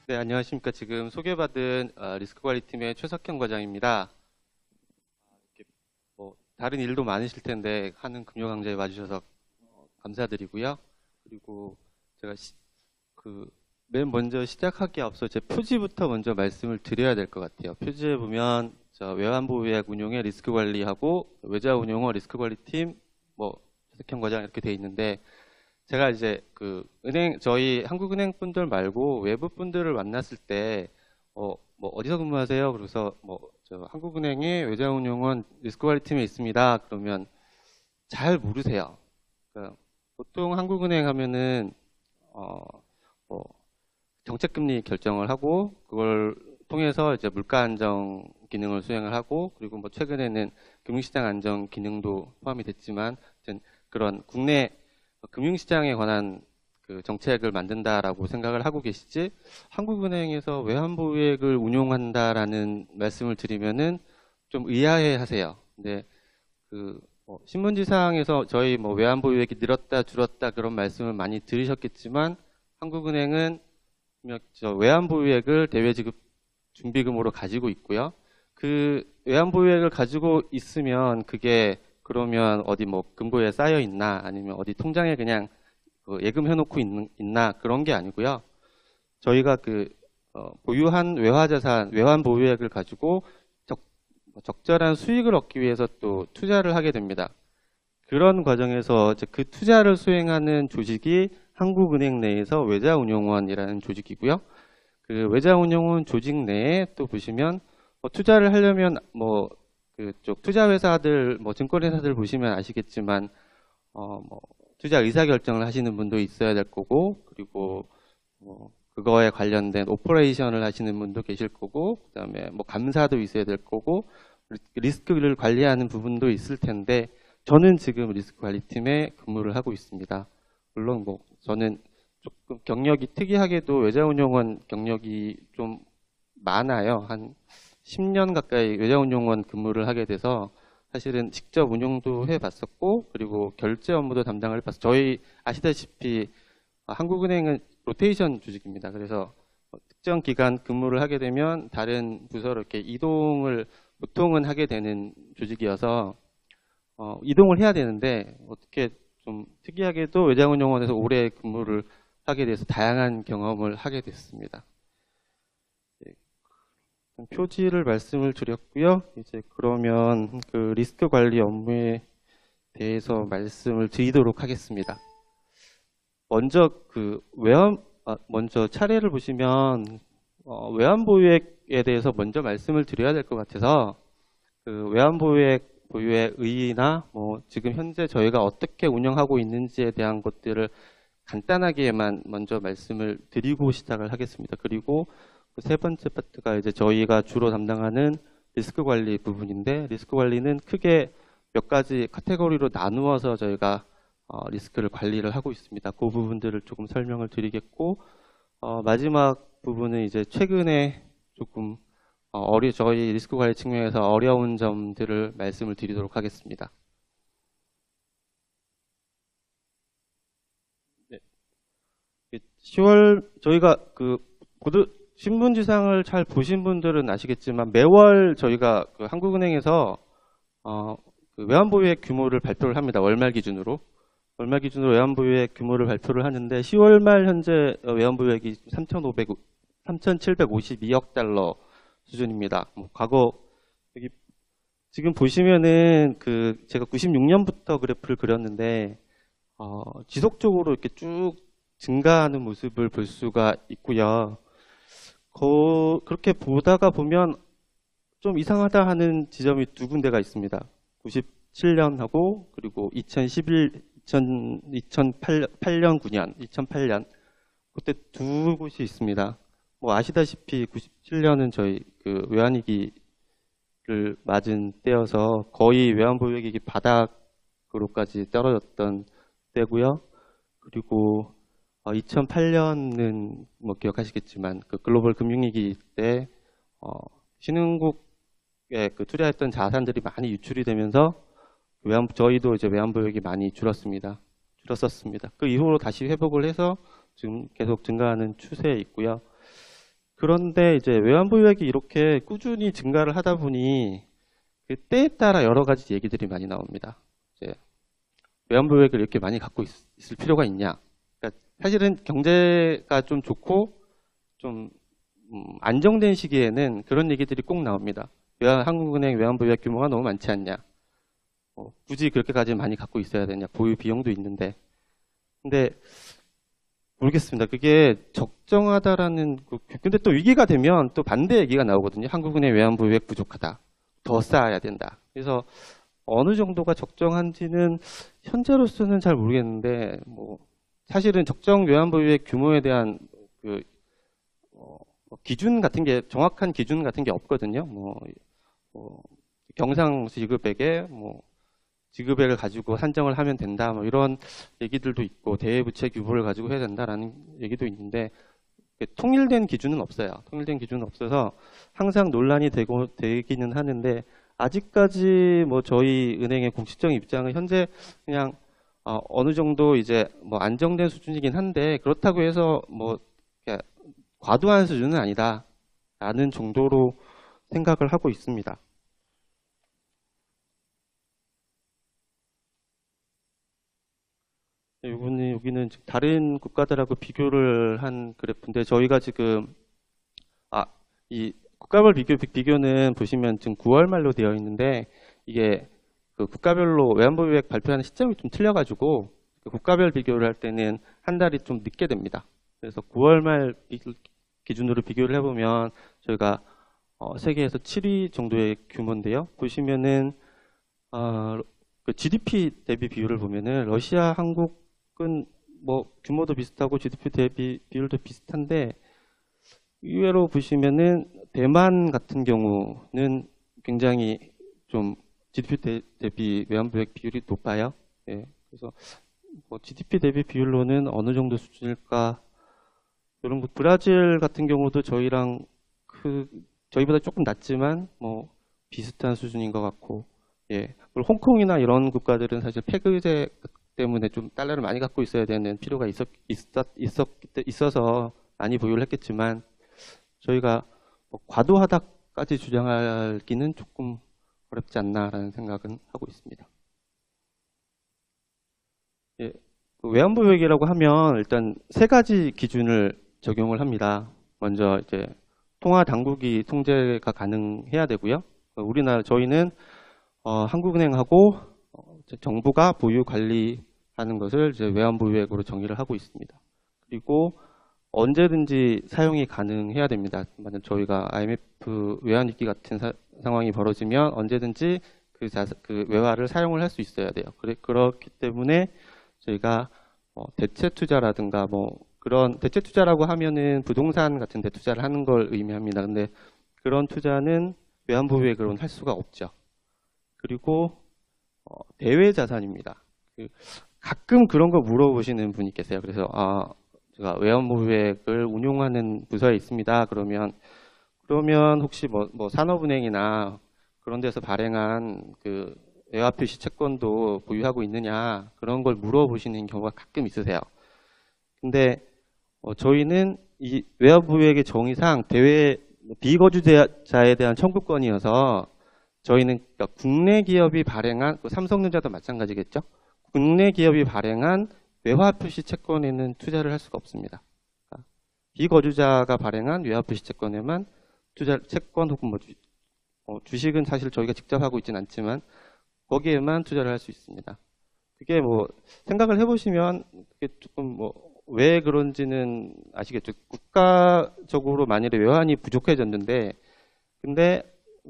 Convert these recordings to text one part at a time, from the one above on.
네, 안녕하십니까. 지금 소개받은 리스크 관리팀의 최석현 과장입니다. 이렇게 다른 일도 많으실 텐데 하는 금요 강좌에 와주셔서 감사드리고요. 그리고 제가 맨 먼저 시작하기에 앞서 제 표지부터 먼저 말씀을 드려야 될 것 같아요. 표지에 보면 외환보유액 운용의 리스크 관리하고 외자 운용어 리스크 관리팀 최석현 과장 이렇게 돼 있는데 제가 이제 저희 한국은행 분들 말고 외부 분들을 만났을 때, 어디서 근무하세요? 그래서 저 한국은행의 외자운용은 리스크관리팀에 있습니다. 그러면 잘 모르세요. 그러니까 보통 한국은행 하면은, 뭐 정책금리 결정을 하고, 그걸 통해서 이제 물가 안정 기능을 수행을 하고, 그리고 최근에는 금융시장 안정 기능도 포함이 됐지만, 그런 국내 금융시장에 관한 정책을 만든다라고 생각을 하고 계시지, 한국은행에서 외환보유액을 운용한다라는 말씀을 드리면은 좀 의아해 하세요. 근데 신문지상에서 저희 외환보유액이 늘었다 줄었다 그런 말씀을 많이 들으셨겠지만, 한국은행은 외환보유액을 대외지급 준비금으로 가지고 있고요. 그 외환보유액을 가지고 있으면 그게 그러면 어디 금고에 쌓여 있나 아니면 어디 통장에 그냥 예금해 놓고 있나 그런 게 아니고요. 저희가 보유한 외화자산, 외환 보유액을 가지고 적절한 수익을 얻기 위해서 또 투자를 하게 됩니다. 그런 과정에서 그 투자를 수행하는 조직이 한국은행 내에서 외자운용원이라는 조직이고요. 그 외자운용원 조직 내에 또 보시면 투자를 하려면 그쪽 투자회사들, 증권회사들 보시면 아시겠지만, 투자 의사결정을 하시는 분도 있어야 될 거고, 그리고, 그거에 관련된 오퍼레이션을 하시는 분도 계실 거고, 그 다음에 감사도 있어야 될 거고, 리스크를 관리하는 부분도 있을 텐데, 저는 지금 리스크 관리팀에 근무를 하고 있습니다. 물론 저는 조금 경력이 특이하게도 외자운용원 경력이 좀 많아요. 한 10년 가까이 외자운용원 근무를 하게 돼서 사실은 직접 운용도 해봤었고 그리고 결제 업무도 담당을 해봤어요. 저희 아시다시피 한국은행은 로테이션 조직입니다. 그래서 특정 기간 근무를 하게 되면 다른 부서로 이렇게 이동을 보통은 하게 되는 조직이어서 이동을 해야 되는데 어떻게 좀 특이하게도 외자운용원에서 오래 근무를 하게 돼서 다양한 경험을 하게 됐습니다. 표지를 말씀을 드렸고요. 이제 그러면 리스크 관리 업무에 대해서 말씀을 드리도록 하겠습니다. 먼저 먼저 차례를 보시면 외환보유액에 대해서 먼저 말씀을 드려야 될 것 같아서 외환보유액 보유의 의의나 지금 현재 저희가 어떻게 운영하고 있는지에 대한 것들을 간단하게만 먼저 말씀을 드리고 시작을 하겠습니다. 그리고 세 번째 파트가 이제 저희가 주로 담당하는 리스크 관리 부분인데, 리스크 관리는 크게 몇 가지 카테고리로 나누어서 저희가 리스크를 관리를 하고 있습니다. 그 부분들을 조금 설명을 드리겠고, 마지막 부분은 이제 최근에 조금 저희 리스크 관리 측면에서 어려운 점들을 말씀을 드리도록 하겠습니다. 네. 10월 저희가 신문지상을 잘 보신 분들은 아시겠지만 매월 저희가 한국은행에서 외환보유액 규모를 발표를 합니다. 월말 기준으로. 월말 기준으로 외환보유액 규모를 발표를 하는데 10월 말 현재 외환보유액이 3,752억 달러 수준입니다. 과거 여기 지금 보시면은 제가 96년부터 그래프를 그렸는데 지속적으로 이렇게 쭉 증가하는 모습을 볼 수가 있고요. 그렇게 보다가 보면 좀 이상하다 하는 지점이 두 군데가 있습니다. 97년하고 그리고 2008년, 9년, 2008년 그때 두 곳이 있습니다. 아시다시피 97년은 저희 외환위기를 맞은 때여서 거의 외환보유액이 바닥으로까지 떨어졌던 때고요. 그리고 2008년은 기억하시겠지만 글로벌 금융위기 때 신흥국에 투자했던 자산들이 많이 유출이 되면서 저희도 이제 외환보유액이 많이 줄었었습니다. 그 이후로 다시 회복을 해서 지금 계속 증가하는 추세에 있고요. 그런데 이제 외환보유액이 이렇게 꾸준히 증가를 하다 보니 그 때에 따라 여러 가지 얘기들이 많이 나옵니다. 이제 외환보유액을 이렇게 많이 갖고 있을 필요가 있냐? 그러니까 사실은 경제가 좀 좋고 좀 안정된 시기에는 그런 얘기들이 꼭 나옵니다. 한국은행 외환보유액 규모가 너무 많지 않냐? 굳이 그렇게까지 많이 갖고 있어야 되냐? 보유 비용도 있는데. 근데 모르겠습니다. 그게 적정하다라는, 근데 또 위기가 되면 또 반대 얘기가 나오거든요. 한국은행 외환보유액 부족하다. 더 쌓아야 된다. 그래서 어느 정도가 적정한지는 현재로서는 잘 모르겠는데, 사실은 적정 외환보유액 규모에 대한 기준 같은 게, 정확한 기준 같은 게 없거든요. 경상지급액에 지급액을 가지고 산정을 하면 된다. 이런 얘기들도 있고, 대외부채 규모를 가지고 해야 된다라는 얘기도 있는데, 통일된 기준은 없어요. 통일된 기준은 없어서 항상 논란이 되기는 하는데, 아직까지 저희 은행의 공식적인 입장은 현재 그냥 어느 정도 이제 안정된 수준이긴 한데, 그렇다고 해서 과도한 수준은 아니다라는 정도로 생각을 하고 있습니다. 여기는 다른 국가들하고 비교를 한 그래프인데, 저희가 지금 이 국가별 비교는 보시면 지금 9월 말로 되어 있는데, 이게 그 국가별로 외환보유액 발표하는 시점이 좀 틀려가지고 국가별 비교를 할 때는 한 달이 좀 늦게 됩니다. 그래서 9월 말 기준으로 비교를 해보면 저희가 세계에서 7위 정도의 규모인데요. 보시면은 그 GDP 대비 비율을 보면은 러시아, 한국은 규모도 비슷하고 GDP 대비 비율도 비슷한데, 의외로 보시면은 대만 같은 경우는 굉장히 좀 GDP 대비 외환보유액 비율이 높아요. 예, 그래서 GDP 대비 비율로는 어느 정도 수준일까? 이런 브라질 같은 경우도 저희랑 저희보다 조금 낮지만 비슷한 수준인 것 같고, 예, 그리고 홍콩이나 이런 국가들은 사실 폐기제 때문에 좀 달러를 많이 갖고 있어야 되는 필요가 있어서 많이 보유를 했겠지만, 저희가 과도하다까지 주장하기는 조금 어렵지 않나라는 생각은 하고 있습니다. 예, 외환보유액이라고 하면 일단 세 가지 기준을 적용을 합니다. 먼저 이제 통화 당국이 통제가 가능해야 되고요. 저희는 한국은행하고 정부가 보유 관리하는 것을 이제 외환보유액으로 정의를 하고 있습니다. 그리고 언제든지 사용이 가능해야 됩니다. 만약 저희가 IMF 외환위기 같은 상황이 벌어지면 언제든지 그 외화를 사용을 할 수 있어야 돼요. 그렇기 때문에 저희가 대체 투자라든가 그런 대체 투자라고 하면은 부동산 같은 데 투자를 하는 걸 의미합니다. 근데 그런 투자는 외환보유액으로는 할 수가 없죠. 그리고 대외 자산입니다. 가끔 그런 거 물어보시는 분이 계세요. 그래서 제가 외환보유액을 운용하는 부서에 있습니다. 그러면 혹시 산업은행이나 그런 데서 발행한 그 외화표시 채권도 보유하고 있느냐, 그런 걸 물어보시는 경우가 가끔 있으세요. 근데 저희는 이 외환보유액의 정의상 비거주자에 대한 청구권이어서 저희는 그러니까 국내 기업이 발행한, 삼성전자도 마찬가지겠죠. 국내 기업이 발행한 외화표시 채권에는 투자를 할 수가 없습니다. 그러니까 비거주자가 발행한 외화표시 채권에만 채권 혹은 주식은 사실 저희가 직접 하고 있지는 않지만 거기에만 투자를 할 수 있습니다. 그게 생각을 해보시면 그게 조금 왜 그런지는 아시겠죠. 국가적으로 만일에 외환이 부족해졌는데, 근데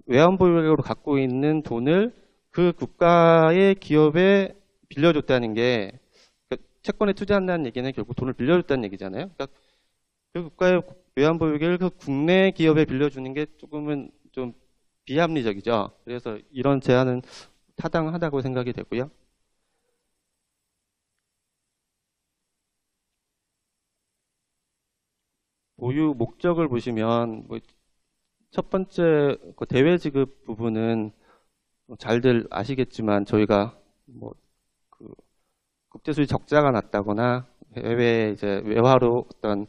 외환보유액으로 갖고 있는 돈을 그 국가의 기업에 빌려줬다는 게, 채권에 투자한다는 얘기는 결국 돈을 빌려줬다는 얘기잖아요. 그러니까 그 국가의 외환보유액을 그 국내 기업에 빌려주는 게 조금은 좀 비합리적이죠. 그래서 이런 제한은 타당하다고 생각이 되고요. 보유 목적을 보시면 첫 번째 대외 지급 부분은 잘들 아시겠지만 저희가 국제 수지 적자가 났다거나 해외 이제 외화로 어떤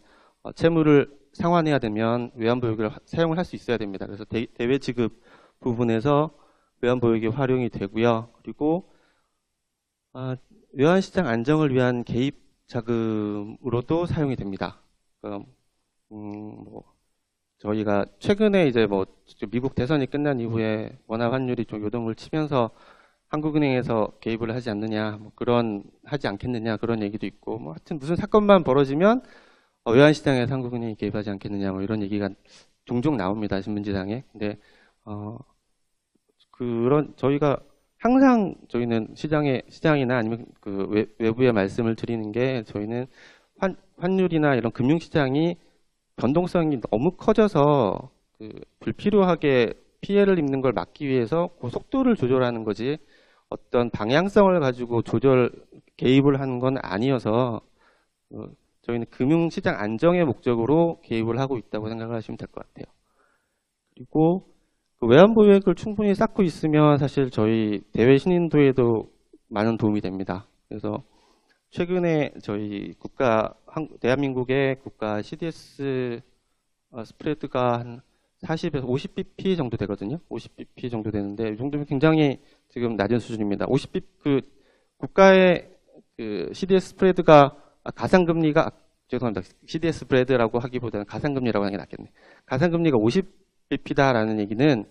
채무를 상환해야 되면 외환보유액을 사용을 할 수 있어야 됩니다. 그래서 대외 지급 부분에서 외환보유액이 활용이 되고요. 그리고 외환시장 안정을 위한 개입 자금으로도 사용이 됩니다. 뭐 저희가 최근에 이제 뭐 미국 대선이 끝난 이후에 원화 환율이 좀 요동을 치면서 한국은행에서 개입을 하지 않느냐, 뭐 그런 하지 않겠느냐 그런 얘기도 있고, 뭐 하여튼 무슨 사건만 벌어지면 외환시장에서 한국은행이 개입하지 않겠느냐, 뭐 이런 얘기가 종종 나옵니다, 신문지상에. 근데 그런 저희가 항상 저희는 시장이나 아니면 그 외부에 말씀을 드리는 게, 저희는 환율이나 이런 금융시장이 변동성이 너무 커져서 불필요하게 피해를 입는 걸 막기 위해서 그 속도를 조절하는 거지 어떤 방향성을 가지고 개입을 하는 건 아니어서 저희는 금융시장 안정의 목적으로 개입을 하고 있다고 생각을 하시면 될 것 같아요. 그리고 외환보유액을 충분히 쌓고 있으면 사실 저희 대외 신인도에도 많은 도움이 됩니다. 그래서 최근에 저희 대한민국의 국가 CDS 스프레드가 한 40에서 50bp 정도 되거든요. 50bp 정도 되는데 이 정도면 굉장히 지금 낮은 수준입니다. 50bp 국가의 CDS 스프레드가 가상금리가 죄송합니다. CDS 스프레드라고 하기보다는 가상금리라고 하는 게 낫겠네. 가상금리가 50bp다라는 얘기는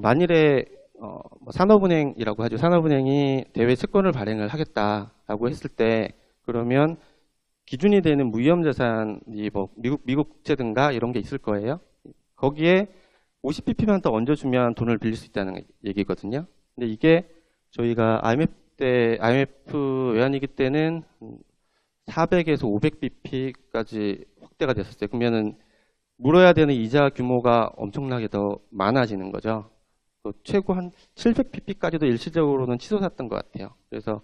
만일에 뭐 산업은행이라고 하죠. 산업은행이 대외 채권을 발행을 하겠다라고 했을 때, 그러면 기준이 되는 무위험자산이 뭐 미국 국채든가 이런 게 있을 거예요. 거기에 50bp만 더 얹어주면 돈을 빌릴 수 있다는 얘기거든요. 근데 이게 저희가 IMF 외환위기 때는 400에서 500bp까지 확대가 됐었어요. 그러면은 물어야 되는 이자 규모가 엄청나게 더 많아지는 거죠. 최고 한 700bp까지도 일시적으로는 치솟았던 것 같아요. 그래서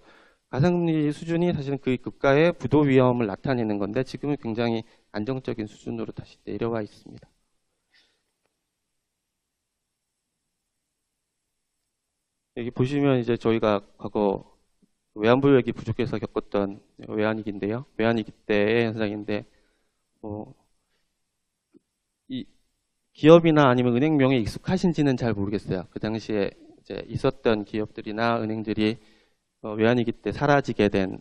가상금리 수준이 사실은 그 국가의 부도 위험을 나타내는 건데, 지금은 굉장히 안정적인 수준으로 다시 내려와 있습니다. 여기 보시면 이제 저희가 과거 외환보유액이 부족해서 겪었던 외환위기인데요. 외환위기 때의 현상인데, 이 기업이나 아니면 은행명에 익숙하신지는 잘 모르겠어요. 그 당시에 이제 있었던 기업들이나 은행들이 외환위기 때 사라지게 된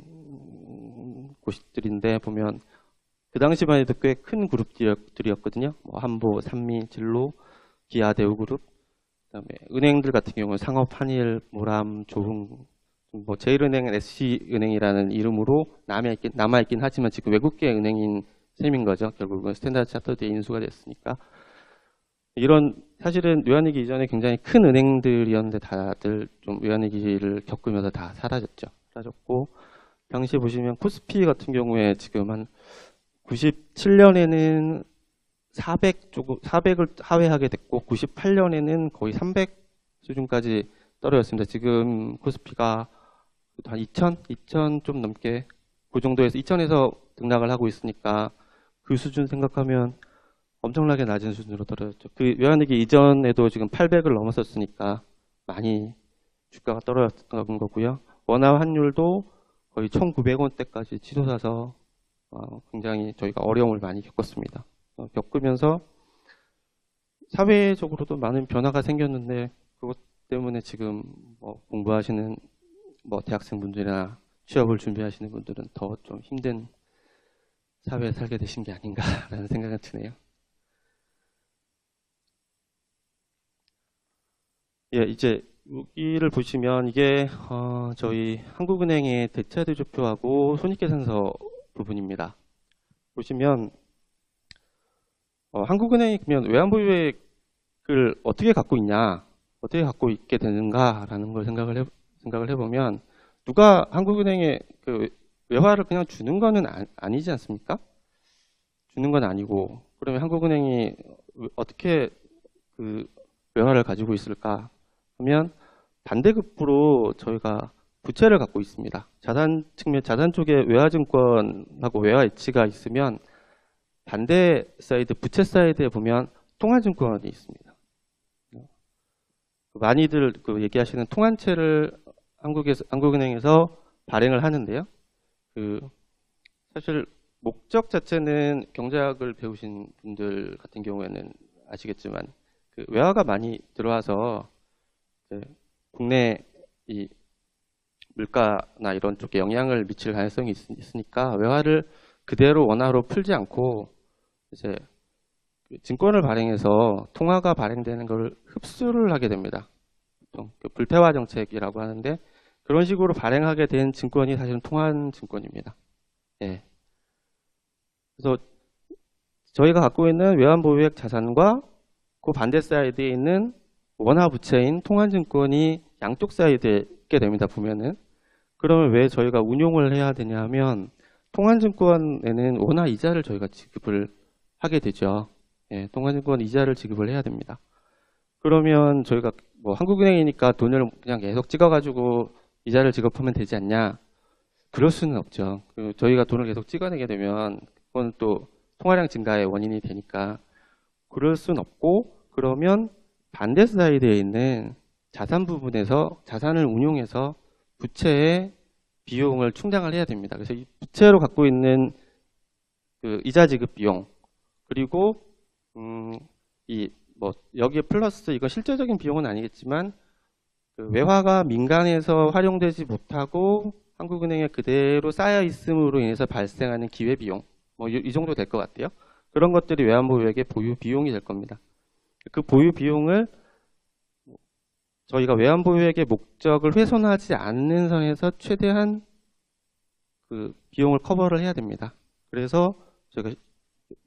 곳들인데, 보면 그 당시만 해도 꽤 큰 그룹들이었거든요. 뭐 한보, 산미, 진로, 기아, 대우그룹, 그다음에 은행들 같은 경우는 상업, 한일, 모람, 조흥, 뭐 제일은행은 SC은행이라는 이름으로 남아있긴 하지만 지금 외국계 은행인 셈인 거죠. 결국은 스탠다드 차터드에 인수가 됐으니까. 이런 사실은 외환위기 이전에 굉장히 큰 은행들이었는데 다들 좀 외환위기를 겪으면서 다 사라졌고, 당시에 보시면 코스피 같은 경우에 지금 한 97년에는 400을 하회하게 됐고, 98년에는 거의 300 수준까지 떨어졌습니다. 지금 코스피가 한 2000 좀 넘게 그 정도에서 2000에서 등락을 하고 있으니까 그 수준 생각하면 엄청나게 낮은 수준으로 떨어졌죠. 그 외환위기 이전에도 지금 800을 넘었었으니까 많이 주가가 떨어졌던 거고요. 원화 환율도 거의 1900원대까지 치솟아서 굉장히 저희가 어려움을 많이 겪었습니다. 겪으면서 사회적으로도 많은 변화가 생겼는데, 그것 때문에 지금 뭐 공부하시는 뭐 대학생분들이나 취업을 준비하시는 분들은 더 좀 힘든 사회에 살게 되신 게 아닌가라는 생각이 드네요. 예, 이제 여기를 보시면 이게 저희 한국은행의 대차대조표하고 손익계산서 부분입니다. 보시면 한국은행이 그러면 외환보유액을 어떻게 갖고 있냐, 어떻게 갖고 있게 되는가라는 걸 생각을 해보면, 누가 한국은행에 그 외화를 그냥 주는 거는 아니지 않습니까? 주는 건 아니고, 그러면 한국은행이 어떻게 그 외화를 가지고 있을까 하면, 반대급부로 저희가 부채를 갖고 있습니다. 자산 쪽에 외화증권하고 외화이치가 있으면, 반대 사이드, 부채 사이드에 보면 통화증권이 있습니다. 많이들 얘기하시는 통한채를 한국은행에서 발행을 하는데요. 사실 목적 자체는 경제학을 배우신 분들 같은 경우에는 아시겠지만 그 외화가 많이 들어와서 이제 국내 이 물가나 이런 쪽에 영향을 미칠 가능성이 있으니까 외화를 그대로 원화로 풀지 않고 이제 그 증권을 발행해서 통화가 발행되는 걸 흡수를 하게 됩니다. 보통 그 불폐화 정책이라고 하는데 그런 식으로 발행하게 된 증권이 사실은 통한 증권입니다. 예. 그래서 저희가 갖고 있는 외환보유액 자산과 그 반대 사이드에 있는 원화 부채인 통한증권이 양쪽 사이드에 있게 됩니다. 보면은 그러면 왜 저희가 운용을 해야 되냐 하면 통한증권에는 원화 이자를 저희가 지급을 하게 되죠. 예, 통한증권 이자를 지급을 해야 됩니다. 그러면 저희가 뭐 한국은행이니까 돈을 그냥 계속 찍어가지고 이자를 지급하면 되지 않냐? 그럴 수는 없죠. 저희가 돈을 계속 찍어내게 되면 그건 또 통화량 증가의 원인이 되니까 그럴 수는 없고, 그러면 반대 사이드에 있는 자산 부분에서 자산을 운용해서 부채의 비용을 충당을 해야 됩니다. 그래서 이 부채로 갖고 있는 그 이자 지급 비용, 그리고 이 뭐 여기에 플러스 이건 실제적인 비용은 아니겠지만 그 외화가 민간에서 활용되지 못하고 한국은행에 그대로 쌓여 있음으로 인해서 발생하는 기회 비용, 뭐 이 정도 될 것 같아요. 그런 것들이 외환보유액의 보유 비용이 될 겁니다. 그 보유 비용을 저희가 외환보유액의 목적을 훼손하지 않는 선에서 최대한 그 비용을 커버를 해야 됩니다. 그래서 저희가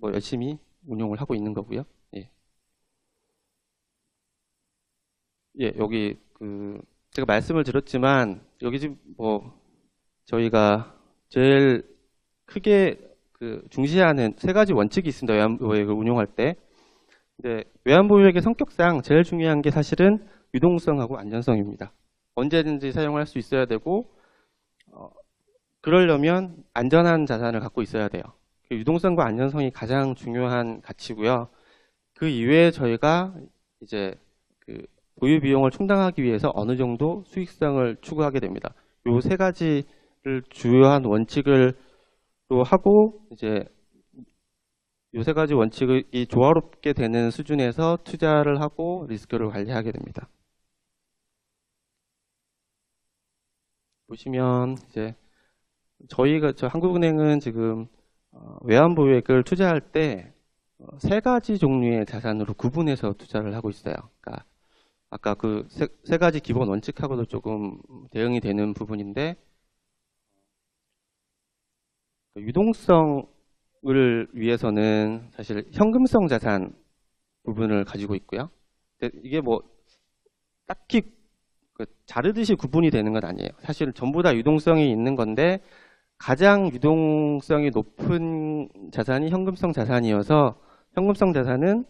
뭐 열심히 운용을 하고 있는 거고요. 예, 예, 여기 그 제가 말씀을 드렸지만 여기 지금 뭐 저희가 제일 크게 그 중시하는 세 가지 원칙이 있습니다. 외환보유액을 운용할 때. 근데 외환보유액의 성격상 제일 중요한 게 사실은 유동성하고 안전성입니다. 언제든지 사용할 수 있어야 되고 그러려면 안전한 자산을 갖고 있어야 돼요. 유동성과 안전성이 가장 중요한 가치고요. 그 이외에 저희가 이제 그 보유 비용을 충당하기 위해서 어느 정도 수익성을 추구하게 됩니다. 요 세 가지를 주요한 원칙을 또 하고 이제 요 세 가지 원칙이 조화롭게 되는 수준에서 투자를 하고 리스크를 관리하게 됩니다. 보시면 이제 저희가 한국은행은 지금 외환보유액을 투자할 때 세 가지 종류의 자산으로 구분해서 투자를 하고 있어요. 그러니까 아까 그 세 가지 기본 원칙하고도 조금 대응이 되는 부분인데 유동성을 위해서는 사실 현금성 자산 부분을 가지고 있고요. 이게 뭐 딱히 자르듯이 구분이 되는 건 아니에요. 사실 전부 다 유동성이 있는 건데 가장 유동성이 높은 자산이 현금성 자산이어서 현금성 자산은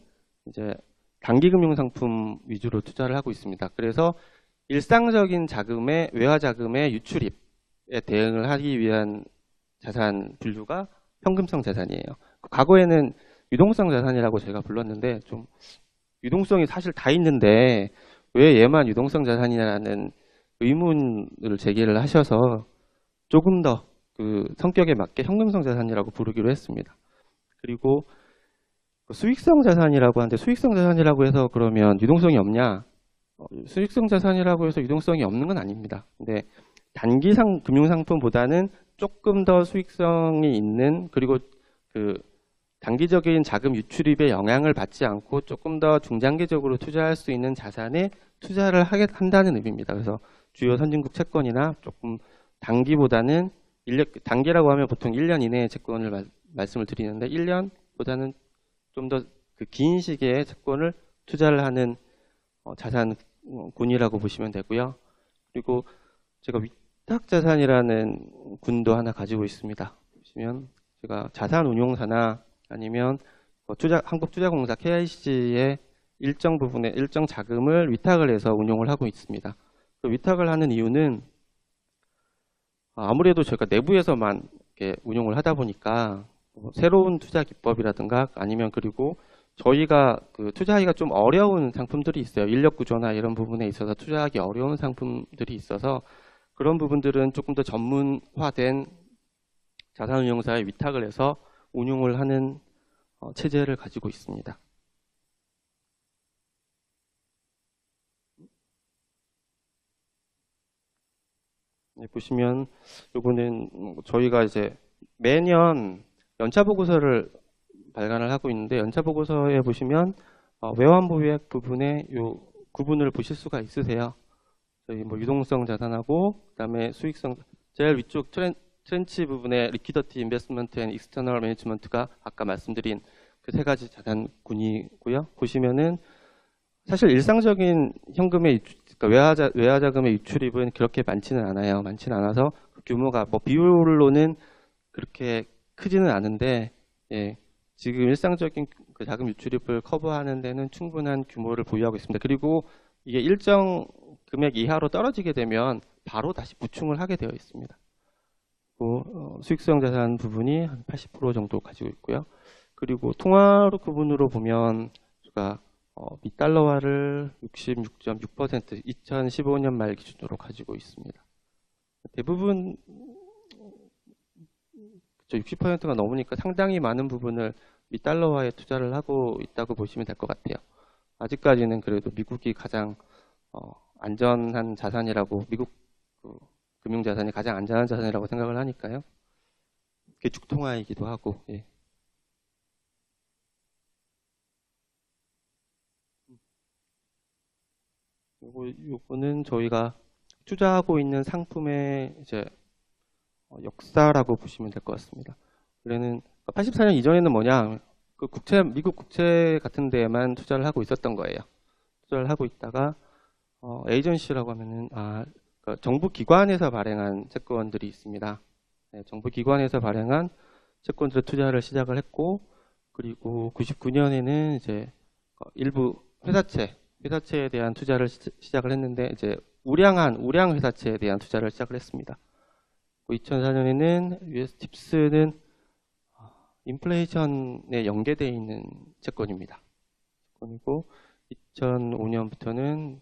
이제 단기금융상품 위주로 투자를 하고 있습니다. 그래서 일상적인 자금의 외화 자금의 유출입에 대응을 하기 위한 자산 분류가 현금성 자산이에요. 과거에는 유동성 자산이라고 제가 불렀는데 좀 유동성이 사실 다 있는데 왜 얘만 유동성 자산이냐는 의문을 제기를 하셔서 조금 더 그 성격에 맞게 현금성 자산이라고 부르기로 했습니다. 그리고 수익성 자산이라고 하는데 수익성 자산이라고 해서 그러면 유동성이 없냐? 수익성 자산이라고 해서 유동성이 없는 건 아닙니다. 근데 단기 금융상품보다는 조금 더 수익성이 있는, 그리고 그 단기적인 자금 유출입에 영향을 받지 않고 조금 더 중장기적으로 투자할 수 있는 자산에 투자를 한다는 의미입니다. 그래서 주요 선진국 채권이나 조금 단기보다는 단기라고 하면 보통 1년 이내의 채권을 말씀을 드리는데 1년보다는 좀 더 그 긴 시기의 채권을 투자를 하는 자산군이라고 보시면 되고요. 그리고 제가 위탁자산이라는 군도 하나 가지고 있습니다. 보시면 제가 자산운용사나 아니면 한국투자공사 KIC의 일정 부분의 일정 자금을 위탁을 해서 운용을 하고 있습니다. 그 위탁을 하는 이유는 아무래도 저희가 내부에서만 이렇게 운용을 하다 보니까 새로운 투자 기법이라든가 아니면 그리고 저희가 그 투자하기가 좀 어려운 상품들이 있어요. 인력 구조나 이런 부분에 있어서 투자하기 어려운 상품들이 있어서 그런 부분들은 조금 더 전문화된 자산운용사에 위탁을 해서 운용을 하는 체제를 가지고 있습니다. 네, 보시면 요거는 저희가 이제 매년 연차 보고서를 발간을 하고 있는데, 연차 보고서에 보시면 외환보유액 부분에 요 구분을 보실 수가 있으세요. 저희 뭐 유동성 자산하고 그다음에 수익성, 제일 위쪽 트렌치 부분에 리퀴더티 인베스트먼트 앤 익스터널 매니지먼트가 아까 말씀드린 그 세 가지 자산군이고요. 보시면은 사실 일상적인 현금의 그러니까 외화자금의 유출입은 그렇게 많지는 않아요. 많지는 않아서 그 규모가 뭐 비율로는 그렇게 크지는 않은데, 예, 지금 일상적인 그 자금 유출입을 커버하는 데는 충분한 규모를 보유하고 있습니다. 그리고 이게 일정 금액 이하로 떨어지게 되면 바로 다시 부충을 하게 되어 있습니다. 수익성 자산 부분이 한 80% 정도 가지고 있고요. 그리고 통화로 구분으로 보면 제가 미달러화를 66.6% 2015년 말 기준으로 가지고 있습니다. 대부분 60%가 넘으니까 상당히 많은 부분을 미달러화에 투자를 하고 있다고 보시면 될 것 같아요. 아직까지는 그래도 미국이 가장 안전한 자산이라고, 미국 금융자산이 가장 안전한 자산이라고 생각을 하니까요. 기축통화이기도 하고. 예. 요거는 저희가 투자하고 있는 상품의 이제 역사라고 보시면 될 것 같습니다. 원래는 84년 이전에는 뭐냐, 그 미국 국채 같은 데에만 투자를 하고 있었던 거예요. 투자를 하고 있다가 에이전시라고 하면은 그러니까 정부 기관에서 발행한 채권들이 있습니다. 네, 정부 기관에서 발행한 채권들에 투자를 시작을 했고, 그리고 99년에는 이제 일부 회사채에 대한 투자를 시작을 했는데, 이제 우량 회사채에 대한 투자를 시작을 했습니다. 2004년에는 US 팁스는 인플레이션에 연계되어 있는 채권입니다. 채권이고, 2005년부터는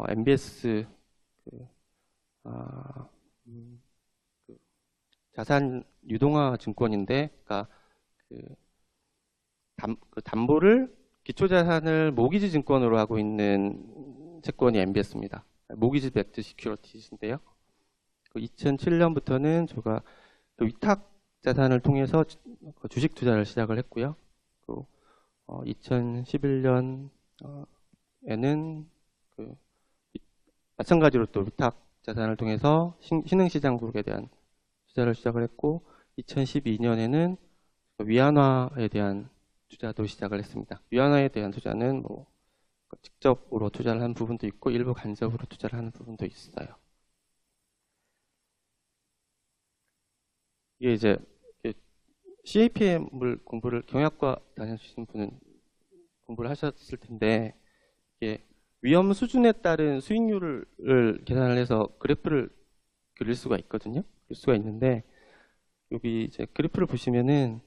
MBS 자산 유동화 증권인데, 그러니까 담보를 기초자산을 모기지 증권으로 하고 있는 채권이 MBS입니다. 모기지 백드 시큐리티즈인데요. 2007년부터는 제가 위탁 자산을 통해서 주식 투자를 시작을 했고요. 2011년에는 마찬가지로 또 위탁 자산을 통해서 신흥시장국에 대한 투자를 시작을 했고, 2012년에는 위안화에 대한 투자도 시작을 했습니다. 위안화에 대한 투자는 뭐 직접으로 투자를 한 부분도 있고 일부 간접으로 투자를 하는 부분도 있어요. 이게 이제 CAPM을 경영학과 다니시는 분은 공부를 하셨을 텐데, 이게 위험 수준에 따른 수익률을 계산을 해서 그래프를 그릴 수가 있거든요. 그릴 수가 있는데, 여기 이제 그래프를 보시면은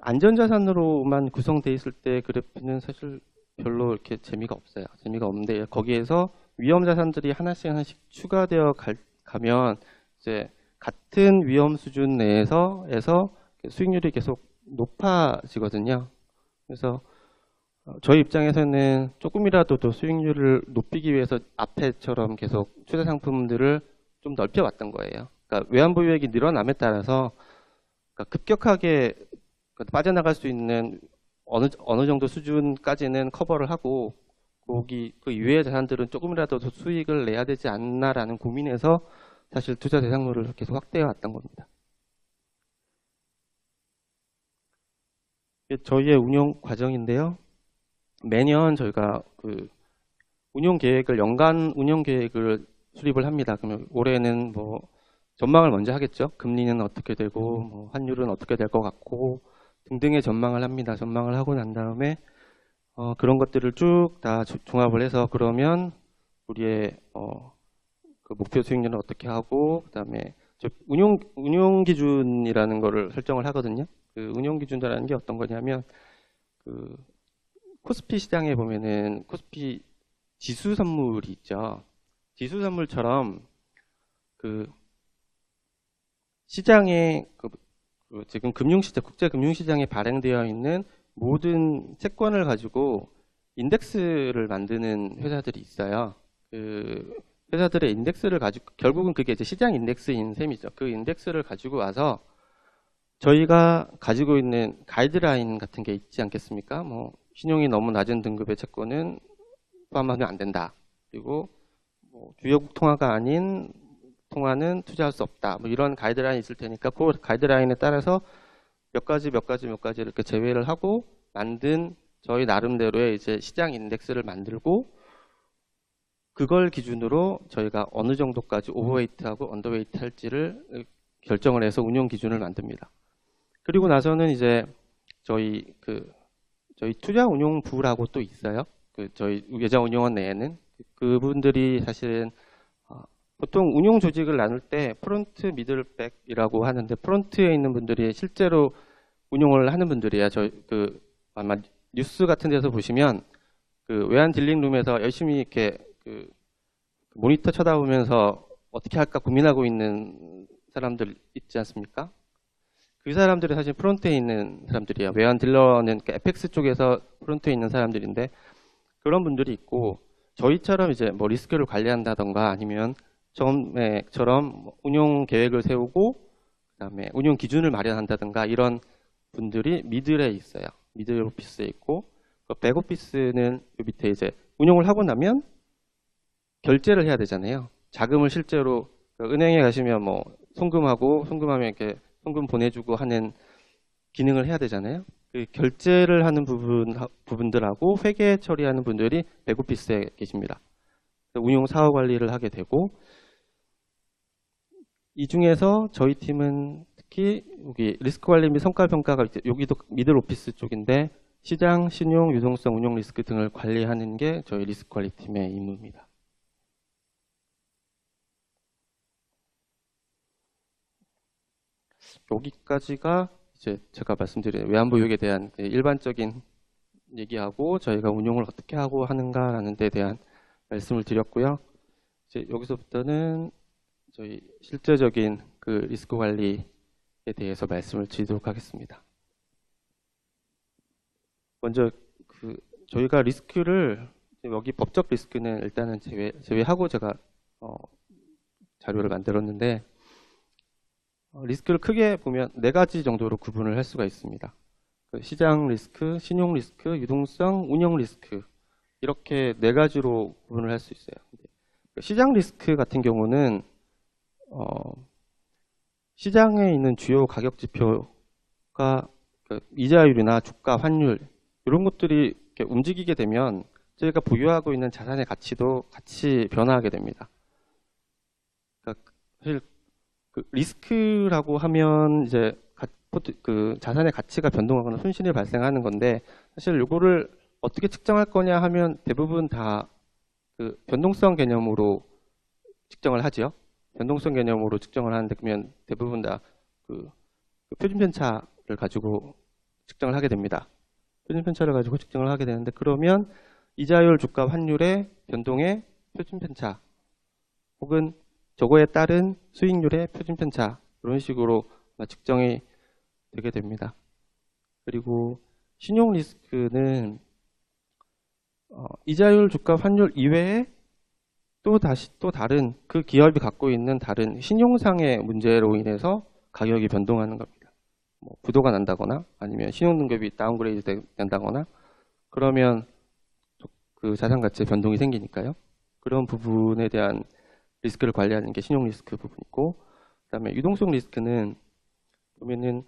안전자산으로만 구성되어 있을 때 그래프는 사실 별로 이렇게 재미가 없어요. 재미가 없는데, 거기에서 위험자산들이 하나씩 추가되어 가면 이제 같은 위험 수준 내에서 수익률이 계속 높아지거든요. 그래서 저희 입장에서는 조금이라도 더 수익률을 높이기 위해서 앞에처럼 계속 투자 상품들을 좀 넓혀왔던 거예요. 그러니까 외환보유액이 늘어남에 따라서 그러니까 급격하게 빠져나갈 수 있는 어느 정도 수준까지는 커버를 하고, 그 이외의 자산들은 조금이라도 더 수익을 내야 되지 않나라는 고민에서 사실 투자 대상물을 계속 확대해 왔던 겁니다. 이게 저희의 운용 과정인데요. 매년 저희가 연간 운용 계획을 수립을 합니다. 그러면 올해는 뭐 전망을 먼저 하겠죠. 금리는 어떻게 되고, 뭐 환율은 어떻게 될 것 같고 등등의 전망을 합니다. 전망을 하고 난 다음에 그런 것들을 쭉 다 종합을 해서, 그러면 우리의 그 목표 수익률은 어떻게 하고, 그다음에 운용 기준이라는 거를 설정을 하거든요. 그 운용 기준이라는 게 어떤 거냐면, 코스피 시장에 보면은 코스피 지수 선물이 있죠. 지수 선물처럼 시장에 지금 국제 금융시장에 발행되어 있는 모든 채권을 가지고 인덱스를 만드는 회사들이 있어요. 그 회사들의 인덱스를 가지고 결국은 그게 이제 시장 인덱스인 셈이죠. 그 인덱스를 가지고 와서 저희가 가지고 있는 가이드라인 같은 게 있지 않겠습니까? 뭐 신용이 너무 낮은 등급의 채권은 포함하면 안 된다. 그리고 뭐 주요국 통화가 아닌 통화는 투자할 수 없다. 뭐 이런 가이드라인이 있을 테니까 그 가이드라인에 따라서 몇 가지 이렇게 제외를 하고 만든 저희 나름대로의 이제 시장 인덱스를 만들고 그걸 기준으로 저희가 어느 정도까지 오버웨이트하고 언더웨이트 할지를 결정을 해서 운용 기준을 만듭니다. 그리고 나서는 이제 저희 투자 운용부라고 또 있어요. 저희 예자운용원 내에는 그분들이 사실은 보통 운용 조직을 나눌 때 프론트, 미들, 백이라고 하는데 프론트에 있는 분들이 실제로 운용을 하는 분들이야. 아마 뉴스 같은 데서 보시면 그 외환 딜링룸에서 열심히 이렇게 그 모니터 쳐다보면서 어떻게 할까 고민하고 있는 사람들 있지 않습니까? 그 사람들이 사실 프론트에 있는 사람들이야. 외환 딜러는 FX 쪽에서 프론트에 있는 사람들인데 그런 분들이 있고 저희처럼 이제 뭐 리스크를 관리한다던가 아니면 처음에처럼 운용 계획을 세우고 그다음에 운용 기준을 마련한다든가 이런 분들이 미들에 있어요. 미들 오피스에 있고 백 오피스는 요 밑에 이제 운용을 하고 나면 결제를 해야 되잖아요. 자금을 실제로 은행에 가시면 뭐 송금하면 이렇게 송금 보내주고 하는 기능을 해야 되잖아요. 그 결제를 하는 부분들하고 회계 처리하는 분들이 백오피스에 계십니다. 운용 사후 관리를 하게 되고 이 중에서 저희 팀은 특히 여기 리스크 관리 및 성과 평가가 여기도 미들 오피스 쪽인데 시장, 신용, 유동성, 운용 리스크 등을 관리하는 게 저희 리스크 관리 팀의 임무입니다. 여기까지가 이제 제가 말씀드린 외환보유액에 대한 일반적인 얘기하고 저희가 운용을 어떻게 하고 하는가라는 데 대한 말씀을 드렸고요. 이제 여기서부터는 저희 실제적인 그 리스크 관리에 대해서 말씀을 드리도록 하겠습니다. 먼저 저희가 리스크를 여기 법적 리스크는 일단은 제외하고 제가 자료를 만들었는데 리스크를 크게 보면 4가지 정도로 구분을 할 수가 있습니다. 시장 리스크, 신용 리스크, 유동성, 운영 리스크 이렇게 4가지로 구분을 할 수 있어요. 시장 리스크 같은 경우는 시장에 있는 주요 가격 지표가 이자율이나 주가, 환율 이런 것들이 이렇게 움직이게 되면 저희가 보유하고 있는 자산의 가치도 같이 변화하게 됩니다. 그러니까 사실 리스크라고 하면 이제 자산의 가치가 변동하거나 손실이 발생하는 건데 사실 이거를 어떻게 측정할 거냐 하면 대부분 다 변동성 개념으로 측정을 하죠. 변동성 개념으로 측정을 하는데 그러면 대부분 다 표준 편차를 가지고 측정을 하게 됩니다. 표준 편차를 가지고 측정을 하게 되는데 그러면 이자율, 주가, 환율의 변동의 표준 편차 혹은 저거에 따른 수익률의 표준 편차 이런 식으로 측정이 되게 됩니다. 그리고 신용 리스크는 이자율, 주가, 환율 이외에 또 다른 그 기업이 갖고 있는 다른 신용상의 문제로 인해서 가격이 변동하는 겁니다. 뭐 부도가 난다거나 아니면 신용 등급이 다운그레이드 된다거나 그러면 그 자산 가치에 변동이 생기니까요. 그런 부분에 대한 리스크를 관리하는 게 신용 리스크 부분이고 그다음에 유동성 리스크는 보면은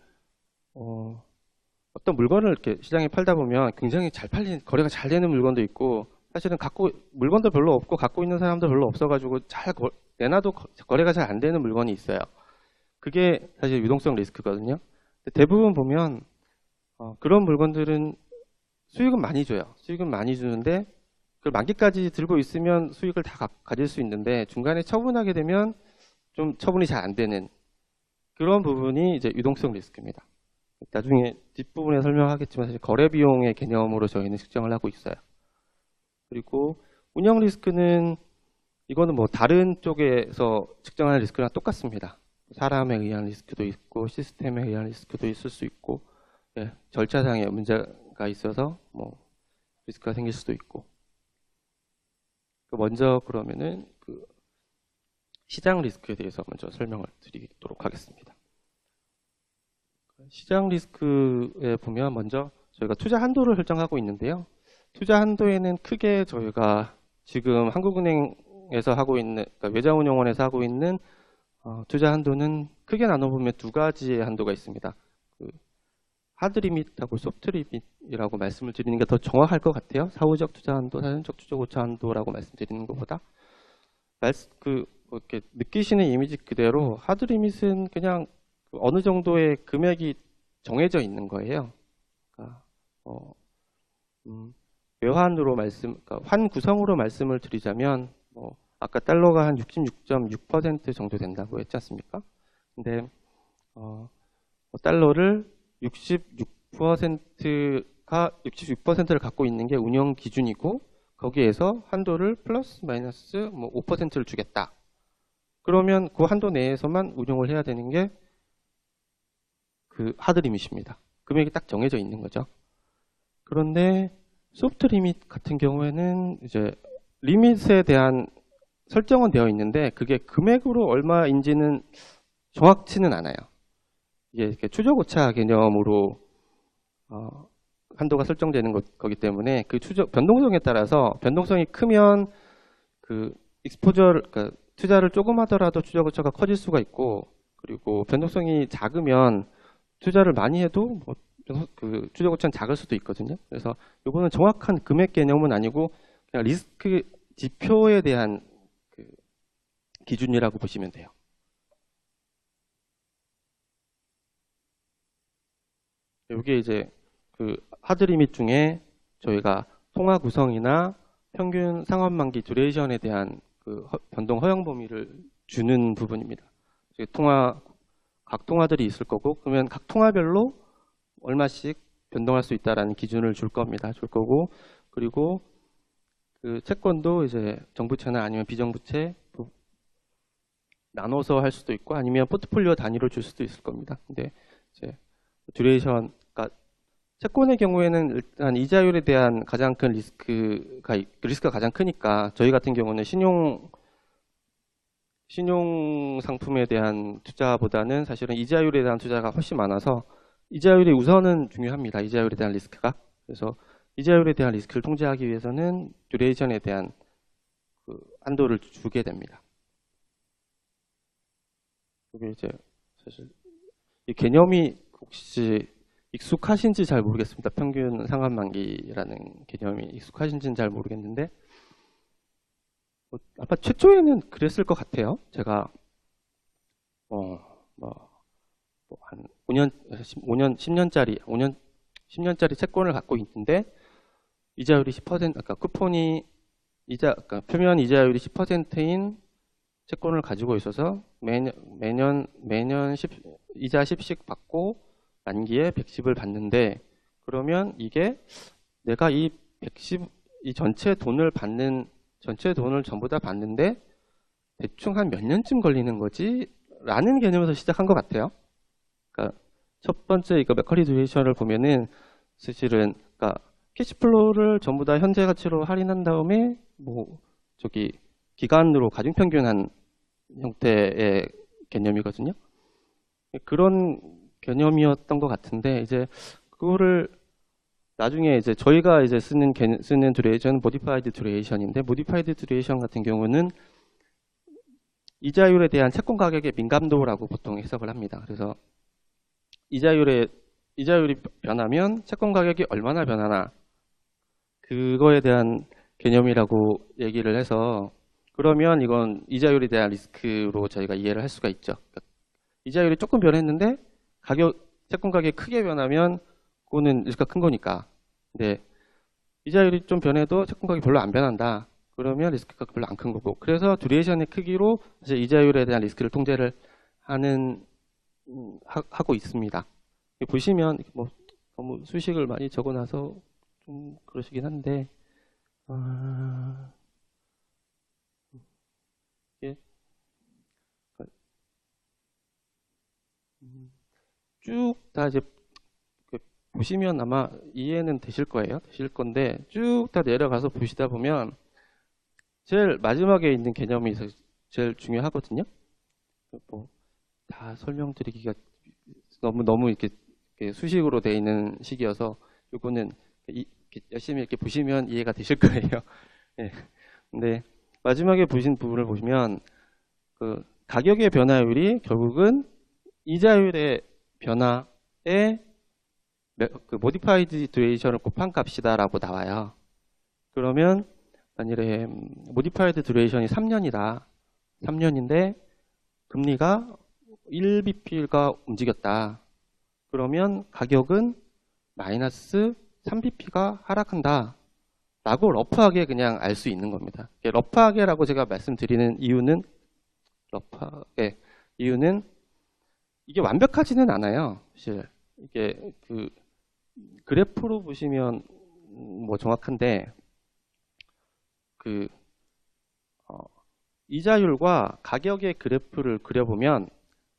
어떤 물건을 이렇게 시장에 팔다 보면 굉장히 잘 팔리는 거래가 잘 되는 물건도 있고 사실은 물건도 별로 없고 갖고 있는 사람도 별로 없어가지고 내놔도 거래가 잘 안 되는 물건이 있어요. 그게 사실 유동성 리스크거든요. 대부분 보면 그런 물건들은 수익은 많이 줘요. 수익은 많이 주는데 그걸 만기까지 들고 있으면 수익을 다 가질 수 있는데 중간에 처분하게 되면 좀 처분이 잘 안 되는 그런 부분이 이제 유동성 리스크입니다. 나중에 뒷부분에 설명하겠지만 사실 거래 비용의 개념으로 저희는 측정을 하고 있어요. 그리고 운영 리스크는 이거는 뭐 다른 쪽에서 측정하는 리스크랑 똑같습니다. 사람에 의한 리스크도 있고 시스템에 의한 리스크도 있을 수 있고 예, 절차상의 문제가 있어서 뭐 리스크가 생길 수도 있고 먼저 그러면은 그 시장 리스크에 대해서 먼저 설명을 드리도록 하겠습니다. 시장 리스크에 보면 먼저 저희가 투자 한도를 설정하고 있는데요. 투자 한도에는 크게 저희가 지금 한국은행에서 하고 있는 그러니까 외자운용원에서 하고 있는 투자 한도는 크게 나눠보면 두 가지의 한도가 있습니다. 그 하드 리밋하고 소프트 리밋이라고 말씀을 드리는 게 더 정확할 것 같아요. 사후적 투자 한도, 사전적 투자 고차 한도라고 말씀드리는 것보다 뭐 이렇게 느끼시는 이미지 그대로 하드 리밋은 그냥 어느 정도의 금액이 정해져 있는 거예요. 그러니까 외환으로 그러니까 환 구성으로 말씀을 드리자면 아까 달러가 한 66.6% 정도 된다고 했지 않습니까? 근데 달러를 66%를 갖고 있는 게 운영 기준이고 거기에서 한도를 플러스 마이너스 뭐 5%를 주겠다. 그러면 그 한도 내에서만 운용을 해야 되는 게 그 하드 리밋입니다. 금액이 딱 정해져 있는 거죠. 그런데 소프트 리밋 같은 경우에는 이제 리밋에 대한 설정은 되어 있는데 그게 금액으로 얼마인지는 정확치는 않아요. 이게 이렇게 추적오차 개념으로 한도가 설정되는 거기 때문에 그 변동성에 따라서 변동성이 크면 그 그러니까 투자를 조금 하더라도 추적오차가 커질 수가 있고 그리고 변동성이 작으면 투자를 많이 해도 그 추적오차는 작을 수도 있거든요. 그래서 이거는 정확한 금액 개념은 아니고 그냥 리스크 지표에 대한 그 기준이라고 보시면 돼요. 이게 이제 그 하드 리밋 중에 저희가 통화 구성이나 평균 상환 만기 듀레이션에 대한 그 변동 허용 범위를 주는 부분입니다. 각 통화들이 있을 거고 그러면 각 통화별로 얼마씩 변동할 수 있다라는 기준을 줄 겁니다. 줄 거고 그리고 그 채권도 이제 정부채나 아니면 비정부채 나눠서 할 수도 있고 아니면 포트폴리오 단위로 줄 수도 있을 겁니다. 근데 이제 듀레이션, 그러니까 채권의 경우에는 일단 이자율에 대한 가장 큰 리스크가 가장 크니까 저희 같은 경우는 신용 상품에 대한 투자보다는 사실은 이자율에 대한 투자가 훨씬 많아서 이자율이 우선은 중요합니다. 이자율에 대한 리스크가. 그래서 이자율에 대한 리스크를 통제하기 위해서는 듀레이션에 대한 그 한도를 주게 됩니다. 이게 이제 사실 이 개념이 혹시 익숙하신지 잘 모르겠습니다. 평균 상환 만기라는 개념이 익숙하신지는 잘 모르겠는데 아마 최초에는 그랬을 것 같아요. 제가 한 10년짜리 채권을 갖고 있는데 이자율이 10%, 그러니까 그러니까 표면 이자율이 10%인 채권을 가지고 있어서 매년 이자 10씩 받고 만기에 110을 받는데 그러면 이게 내가 이 전체 돈을 전부 다 받는데 대충 한 몇 년쯤 걸리는 거지? 라는 개념에서 시작한 것 같아요. 그러니까 첫 번째 이거 맥커리 듀레이션을 보면은 사실은 그러니까 캐시플로우를 전부 다 현재 가치로 할인한 다음에 기간으로 가중평균한 형태의 개념이거든요. 그런 개념이었던 것 같은데 이제 그거를 나중에 이제 저희가 이제 쓰는 듀레이션은 모디파이드 듀레이션인데 모디파이드 듀레이션 같은 경우는 이자율에 대한 채권 가격의 민감도라고 보통 해석을 합니다. 그래서 이자율이 변하면 채권 가격이 얼마나 변하나 그거에 대한 개념이라고 얘기를 해서 그러면 이건 이자율에 대한 리스크로 저희가 이해를 할 수가 있죠. 그러니까 이자율이 조금 변했는데 채권 가격이 크게 변하면 그거는 리스크가 큰 거니까. 근데 이자율이 좀 변해도 채권 가격이 별로 안 변한다. 그러면 리스크가 별로 안 큰 거고. 그래서 듀레이션의 크기로 사실 이자율에 대한 리스크를 통제를 하고 있습니다. 보시면 뭐 너무 수식을 많이 적어놔서 좀 그러시긴 한데 쭉 다 이제 보시면 아마 이해는 되실 거예요. 되실 건데 쭉 다 내려가서 보시다 보면 제일 마지막에 있는 개념이 제일 중요하거든요. 뭐 다 설명드리기가 너무 이렇게 수식으로 돼 있는 식이어서 요거는 열심히 이렇게 보시면 이해가 되실 거예요. 네. 근데 마지막에 보신 부분을 보시면 그 가격의 변화율이 결국은 이자율의 변화에 그 모디파이드 듀레이션을 곱한 값이다라고 나와요. 그러면 만일에 모디파이드 듀레이션이 3년이다. 3년인데 금리가 1bp가 움직였다. 그러면 가격은 마이너스 3bp가 하락한다. 라고 러프하게 그냥 알 수 있는 겁니다. 러프하게라고 제가 말씀드리는 이유는 이게 완벽하지는 않아요. 사실 이게 그 그래프로 보시면 뭐 정확한데 그 이자율과 가격의 그래프를 그려보면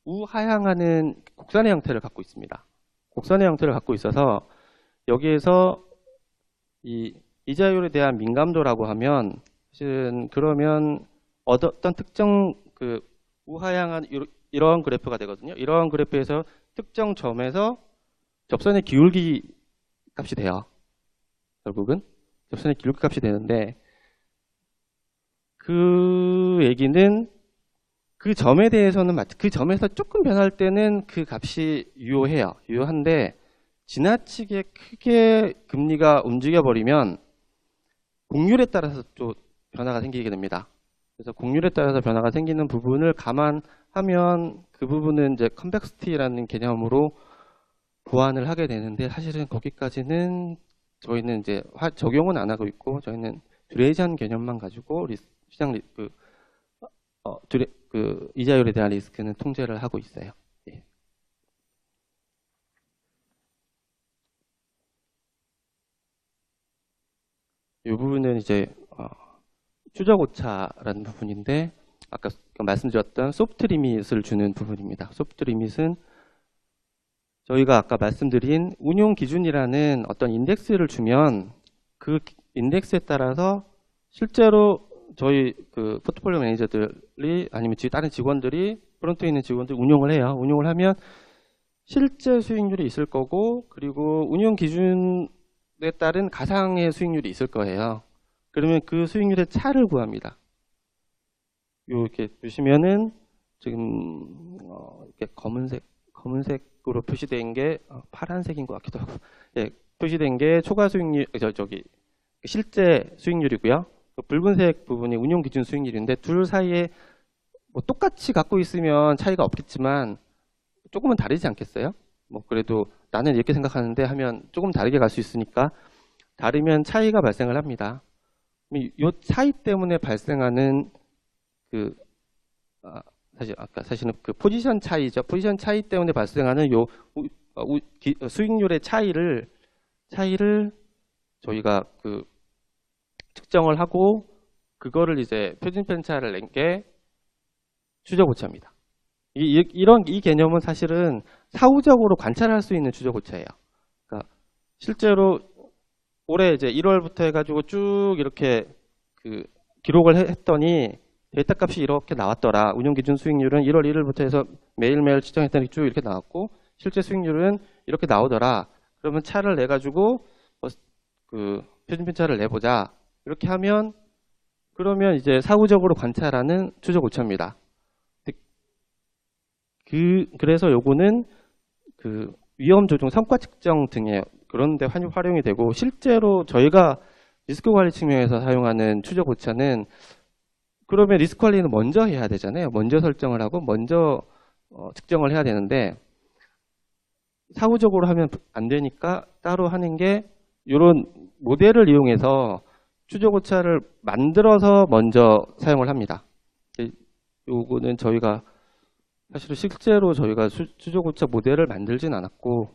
우하향하는 곡선의 형태를 갖고 있습니다. 곡선의 형태를 갖고 있어서 여기에서 이 이자율에 대한 민감도라고 하면 사실은 그러면 어떤 특정 그 우하향한 이러한 그래프가 되거든요. 이러한 그래프에서 특정 점에서 접선의 기울기 값이 돼요. 결국은 접선의 기울기 값이 되는데 그 얘기는 그 점에 대해서는 그 점에서 조금 변할 때는 그 값이 유효해요. 유효한데 지나치게 크게 금리가 움직여 버리면 공률에 따라서 또 변화가 생기게 됩니다. 그래서 공률에 따라서 변화가 생기는 부분을 감안하면 그 부분은 이제 컨벡시티라는 개념으로 보완을 하게 되는데 사실은 거기까지는 저희는 이제 적용은 안 하고 있고 저희는 듀레이션 개념만 가지고 시장 이자율에 대한 리스크는 통제를 하고 있어요. 예. 이 부분은 이제 추적 오차라는 부분인데 아까 말씀드렸던 소프트 리밋을 주는 부분입니다. 소프트 리밋은 저희가 아까 말씀드린 운용 기준이라는 어떤 인덱스를 주면 그 인덱스에 따라서 실제로 저희 그 포트폴리오 매니저들이 아니면 다른 직원들이 프론트에 있는 직원들이 운용을 해요. 운용을 하면 실제 수익률이 있을 거고 그리고 운용 기준에 따른 가상의 수익률이 있을 거예요. 그러면 그 수익률의 차를 구합니다. 이렇게 보시면은 지금 이렇게 검은색으로 표시된 게 파란색인 것 같기도 하고, 예, 표시된 게 초과 수익률, 실제 수익률이고요. 붉은색 부분이 운용 기준 수익률인데 둘 사이에 뭐 똑같이 갖고 있으면 차이가 없겠지만 조금은 다르지 않겠어요? 뭐 그래도 나는 이렇게 생각하는데 하면 조금 다르게 갈 수 있으니까 다르면 차이가 발생을 합니다. 이 차이 때문에 발생하는 사실은 그 포지션 차이죠. 포지션 차이 때문에 발생하는 수익률의 차이를 저희가 측정을 하고 그거를 이제 표준 편차를 낸 게 추적 오차입니다. 이 개념은 사실은 사후적으로 관찰할 수 있는 추적 오차예요. 그러니까 실제로 올해 이제 1월부터 해가지고 쭉 이렇게 기록을 했더니 데이터 값이 이렇게 나왔더라. 운용 기준 수익률은 1월 1일부터 해서 매일매일 측정했더니 쭉 이렇게 나왔고 실제 수익률은 이렇게 나오더라. 그러면 차를 내가지고 표준 편차를 내보자. 이렇게 하면 그러면 이제 사후적으로 관찰하는 추적 오차입니다. 그래서 요거는 위험 조정 성과 측정 등의 그런 데 활용이 되고 실제로 저희가 리스크 관리 측면에서 사용하는 추적 오차는 그러면 리스크 관리는 먼저 해야 되잖아요. 먼저 설정을 하고 먼저 측정을 해야 되는데 사후적으로 하면 안 되니까 따로 하는 게 이런 모델을 이용해서 추적 오차를 만들어서 먼저 사용을 합니다. 요거는 저희가 사실 실제로 저희가 추적 오차 모델을 만들진 않았고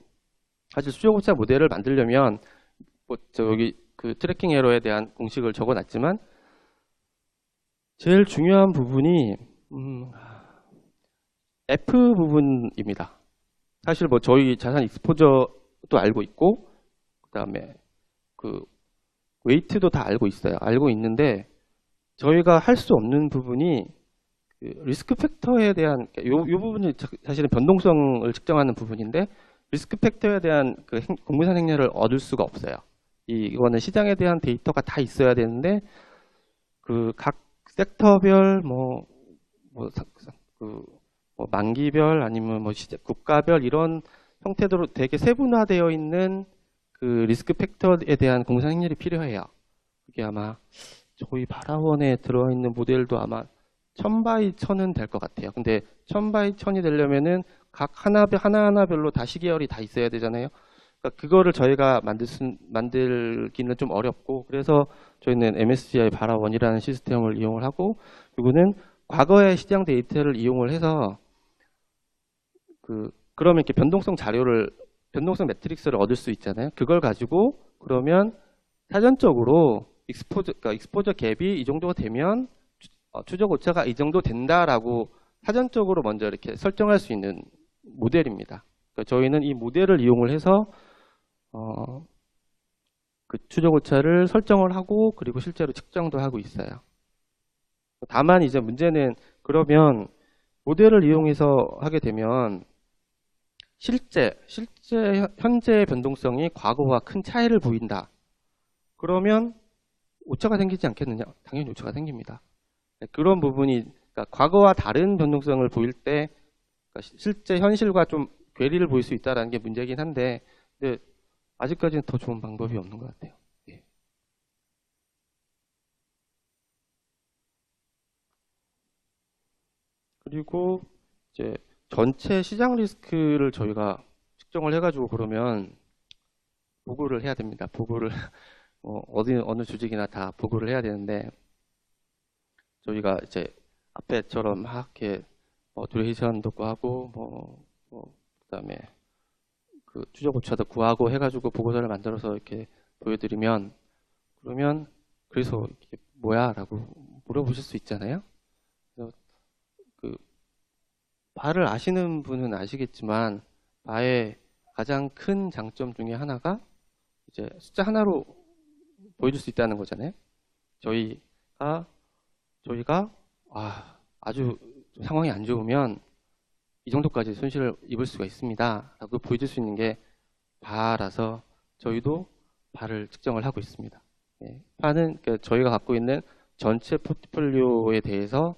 사실 추적 오차 모델을 만들려면 여기 트래킹 에러에 대한 공식을 적어놨지만 제일 중요한 부분이 F 부분입니다. 사실 뭐 저희 자산 익스포저도 알고 있고, 그다음에 그 웨이트도 다 알고 있어요. 알고 있는데 저희가 할 수 없는 부분이 그 리스크 팩터에 대한 요 부분이 사실은 변동성을 측정하는 부분인데 리스크 팩터에 대한 그 공무산 행렬을 얻을 수가 없어요. 이거는 시장에 대한 데이터가 다 있어야 되는데 그 각 섹터별 뭐 만기별 아니면 뭐 국가별 이런 형태로 되게 세분화되어 있는 그 리스크 팩터에 대한 공산 행렬이 필요해요. 그게 아마 저희 바라원에 들어있는 모델도 아마 1000×1000은 될 것 같아요. 근데 1000×1000이 되려면은 각 하나하나별로 다 시계열이 다 있어야 되잖아요. 그러니까 그거를 저희가 만들기는 좀 어렵고, 그래서 저희는 MSCI 바라원이라는 시스템을 이용을 하고, 이거는 과거의 시장 데이터를 이용을 해서 그러면 이렇게 변동성 매트릭스를 얻을 수 있잖아요. 그걸 가지고 그러면 사전적으로 익스포저 갭이 이 정도가 되면 추적 오차가 이 정도 된다라고 사전적으로 먼저 이렇게 설정할 수 있는 모델입니다. 그러니까 저희는 이 모델을 이용을 해서 그 추적 오차를 설정을 하고 그리고 실제로 측정도 하고 있어요. 다만 이제 문제는 그러면 모델을 이용해서 하게 되면 실제 현재의 변동성이 과거와 큰 차이를 보인다. 그러면 오차가 생기지 않겠느냐? 당연히 오차가 생깁니다. 그런 부분이 그러니까 과거와 다른 변동성을 보일 때 그러니까 실제 현실과 좀 괴리를 보일 수 있다는 게 문제긴 한데 근데 아직까지는 더 좋은 방법이 없는 것 같아요. 예. 그리고 이제 전체 시장 리스크를 저희가 측정을 해가지고 그러면 보고를 해야 됩니다. 보고를 어느 조직이나 다 보고를 해야 되는데 저희가 이제 앞에처럼 이렇게 듀레이션도 구하고 그다음에 그 추적 오차도 구하고 해가지고 보고서를 만들어서 이렇게 보여드리면 그러면 그래서 이게 뭐야라고 물어보실 수 있잖아요. 그래서 그 바를 아시는 분은 아시겠지만 바의 가장 큰 장점 중에 하나가 이제 숫자 하나로 보여줄 수 있다는 거잖아요. 저희가 아주 상황이 안 좋으면 이 정도까지 손실을 입을 수가 있습니다 라고 보여줄 수 있는 게 바라서 저희도 바를 측정을 하고 있습니다. 네, 바는 그러니까 저희가 갖고 있는 전체 포트폴리오에 대해서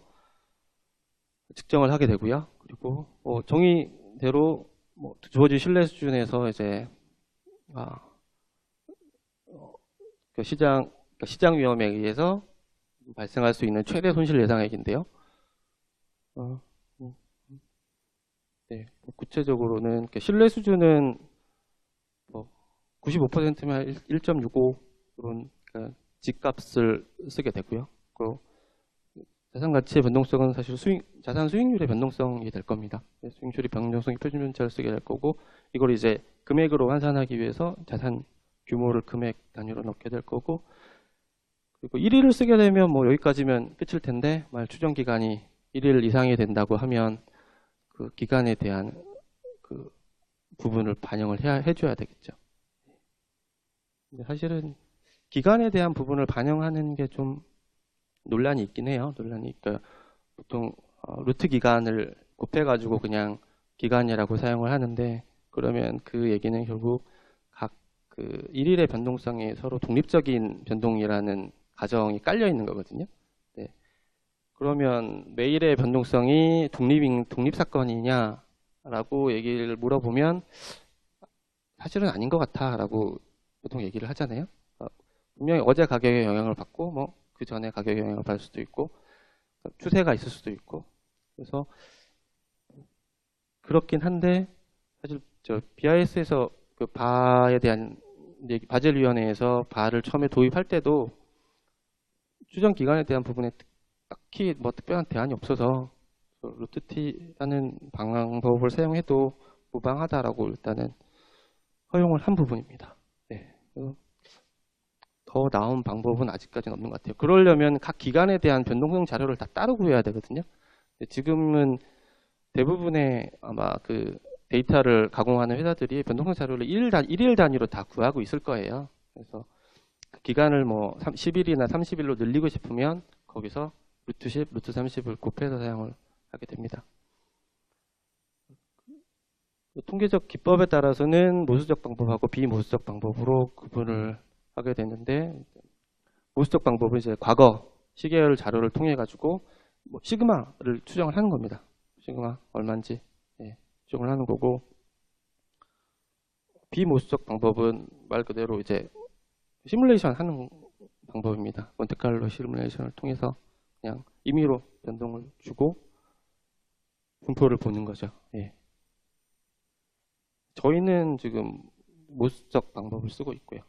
측정을 하게 되고요. 그리고 정의대로 주어진 신뢰 수준에서 이제 시장 위험에 의해서 발생할 수 있는 최대 손실 예상액인데요. 네, 구체적으로는 신뢰 수준은 95%면 1.65 이런 집값을 쓰게 되고요. 그리고 자산 가치의 변동성은 사실 자산 수익률의 변동성이 될 겁니다. 수익률의 변동성이 표준문자를 쓰게 될 거고 이걸 이제 금액으로 환산하기 위해서 자산 규모를 금액 단위로 넣게 될 거고 그리고 1일을 쓰게 되면 여기까지면 끝일 텐데 만약 추정 기간이 1일 이상이 된다고 하면 그 기간에 대한 그 부분을 반영을 해줘야 되겠죠. 근데 사실은 기간에 대한 부분을 반영하는 게 좀 논란이 있긴 해요. 그러니까 보통 루트 기간을 곱해가지고 그냥 기간이라고 사용을 하는데 그러면 그 얘기는 결국 각 그 1일의 변동성이 서로 독립적인 변동이라는 가정이 깔려 있는 거거든요. 네. 그러면 매일의 변동성이 독립사건이냐라고 얘기를 물어보면 사실은 아닌 것 같아라고 보통 얘기를 하잖아요. 분명히 어제 가격에 영향을 받고 그 전에 가격에 영향을 받을 수도 있고 추세가 있을 수도 있고 그래서 그렇긴 한데 사실 저 BIS에서 그 바에 대한 바젤위원회에서 바를 처음에 도입할 때도 추정 기간에 대한 부분에 딱히 특별한 대안이 없어서 루트T라는 방법을 사용해도 무방하다라고 일단은 허용을 한 부분입니다. 네. 더 나은 방법은 아직까지는 없는 것 같아요. 그러려면 각 기간에 대한 변동성 자료를 다 따로 구해야 되거든요. 지금은 대부분의 아마 그 데이터를 가공하는 회사들이 변동성 자료를 일일 단위로 다 구하고 있을 거예요. 그래서 그 기간을 뭐 10일이나 30일로 늘리고 싶으면 거기서 루트 10, 루트 30을 곱해서 사용을 하게 됩니다. 통계적 기법에 따라서는 모수적 방법하고 비모수적 방법으로 구분을 하게 되는데, 모수적 방법은 이제 과거 시계열 자료를 통해 가지고 뭐 시그마를 추정을 하는 겁니다. 시그마 얼마인지 추정을 하는 거고, 비모수적 방법은 말 그대로 이제 시뮬레이션 하는 방법입니다. 몬테칼로 시뮬레이션을 통해서 그냥 임의로 변동을 주고 분포를 보는 거죠. 저희는 지금 모수적 방법을 쓰고 있고요.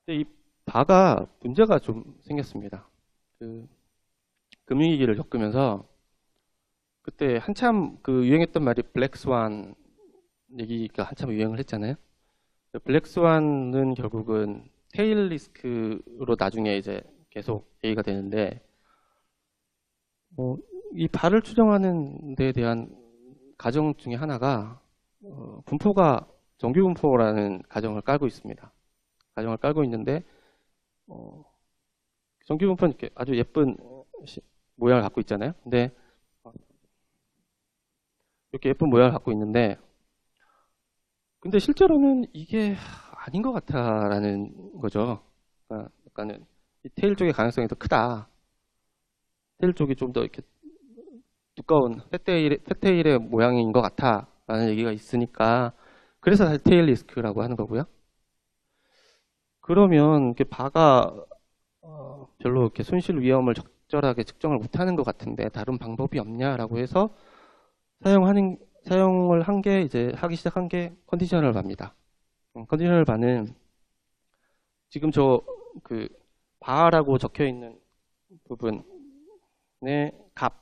근데 이 바가 문제가 좀 생겼습니다. 그 금융위기를 겪으면서 그때 한참 그 유행했던 말이 블랙스완 얘기가 한참 유행을 했잖아요. 블랙스완은 결국은 테일 리스크로 나중에 이제 계속 얘기가 되는데, 이 바를 추정하는 데에 대한 가정 중에 하나가 분포가 정규 분포라는 가정을 깔고 있습니다. 가정을 깔고 있는데 정규 분포는 이렇게 아주 예쁜 모양을 갖고 있잖아요. 근데 이렇게 예쁜 모양을 갖고 있는데, 근데 실제로는 이게 아닌 것 같아라는 거죠. 그러니까 약간은 이 테일 쪽의 가능성이 더 크다. 테일 쪽이 좀 더 이렇게 두꺼운 팻테일의 모양인 것 같아라는 얘기가 있으니까, 그래서 사실 테일 리스크라고 하는 거고요. 그러면 이렇게 바가 별로 이렇게 손실 위험을 적절하게 측정을 못하는 것 같은데 다른 방법이 없냐라고 해서 사용을 한 게 이제 하기 시작한 게 컨디셔널 바입니다. 컨디셔널 바는 지금 저 그 바라고 적혀 있는 부분의 값,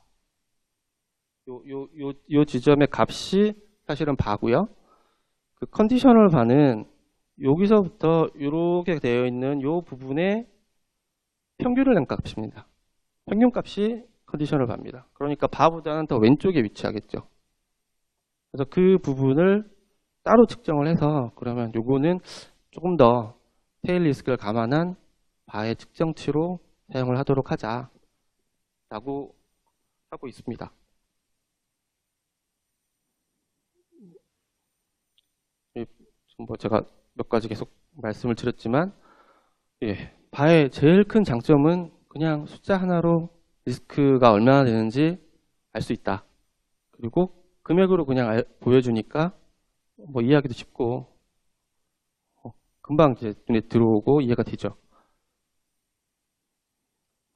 요 지점의 값이 사실은 바고요. 그 컨디셔널 바는 여기서부터 이렇게 되어 있는 요 부분의 평균을 낸 값입니다. 평균 값이 컨디셔널 바입니다. 그러니까 바보다는 더 왼쪽에 위치하겠죠. 그래서 그 부분을 따로 측정을 해서, 그러면 요거는 조금 더 테일 리스크를 감안한 바의 측정치로 사용을 하도록 하자라고 하고 있습니다. 뭐 제가 몇 가지 계속 말씀을 드렸지만, 바의 제일 큰 장점은 그냥 숫자 하나로 리스크가 얼마나 되는지 알 수 있다. 그리고 금액으로 그냥 보여주니까 뭐 이해하기도 쉽고 금방 이제 눈에 들어오고 이해가 되죠.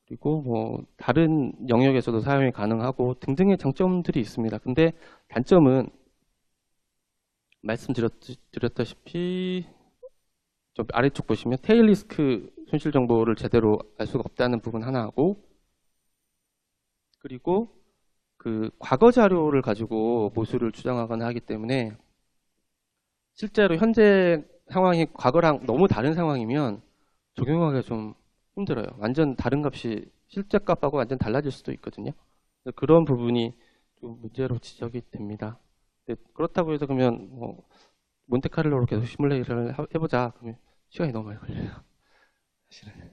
그리고 뭐 다른 영역에서도 사용이 가능하고 등등의 장점들이 있습니다. 근데 단점은 말씀드렸다시피 저 아래쪽 보시면 테일 리스크 손실 정보를 제대로 알 수가 없다는 부분 하나하고, 그리고 그 과거 자료를 가지고 모수를 추정하거나 하기 때문에 실제로 현재 상황이 과거랑 너무 다른 상황이면 적용하기가 좀 힘들어요. 완전 다른 값이 실제 값하고 완전 달라질 수도 있거든요. 그런 부분이 좀 문제로 지적이 됩니다. 그렇다고 해서 그러면 뭐 몬테카를로로 계속 시뮬레이션을 해보자 그러면 시간이 너무 많이 걸려요. 사실은.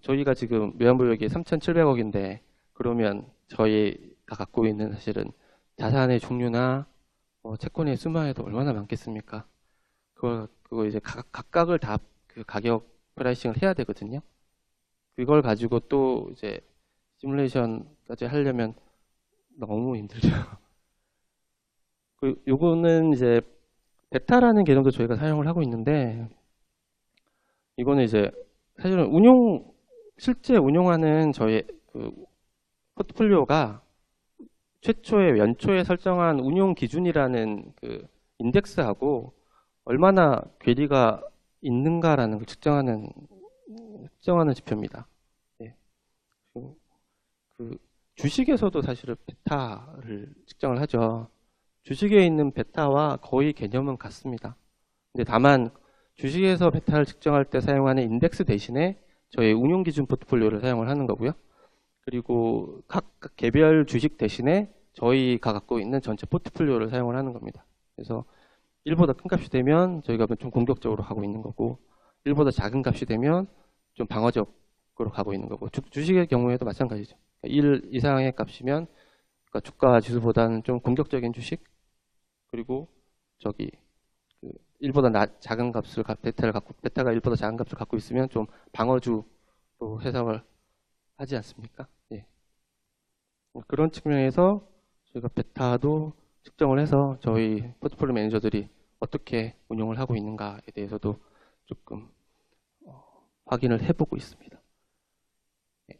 저희가 지금 외환보유액이 3,700억인데 그러면 저희가 갖고 있는 사실은 자산의 종류나 채권의 수만에도 얼마나 많겠습니까? 그거 이제 각각을 다 그 가격 프라이싱을 해야 되거든요. 그걸 가지고 또 이제 시뮬레이션까지 하려면 너무 힘들죠. 요거는 이제 베타라는 개념도 저희가 사용을 하고 있는데, 이거는 이제 사실은 실제 운용하는 저희 그 포트폴리오가 최초에 연초에 설정한 운용 기준이라는 그 인덱스하고 얼마나 괴리가 있는가라는 걸 측정하는 지표입니다. 그 주식에서도 사실은 베타를 측정을 하죠. 주식에 있는 베타와 거의 개념은 같습니다. 근데 다만 주식에서 베타를 측정할 때 사용하는 인덱스 대신에 저희 운용 기준 포트폴리오를 사용을 하는 거고요. 그리고 각 개별 주식 대신에 저희가 갖고 있는 전체 포트폴리오를 사용을 하는 겁니다. 그래서 1보다 큰 값이 되면 저희가 좀 공격적으로 가고 있는 거고 1보다 작은 값이 되면 좀 방어적으로 가고 있는 거고 주식의 경우에도 마찬가지죠. 1 이상의 값이면 그러니까 주가 지수보다는 좀 공격적인 주식 그리고 저기 1보다 작은 값을 베타가 1보다 작은 값을 갖고 있으면 좀 방어주로 해석을 하지 않습니까? 예. 그런 측면에서 저희가 베타도 측정을 해서 저희 포트폴리오 매니저들이 어떻게 운용을 하고 있는가에 대해서도 조금 확인을 해보고 있습니다. 예.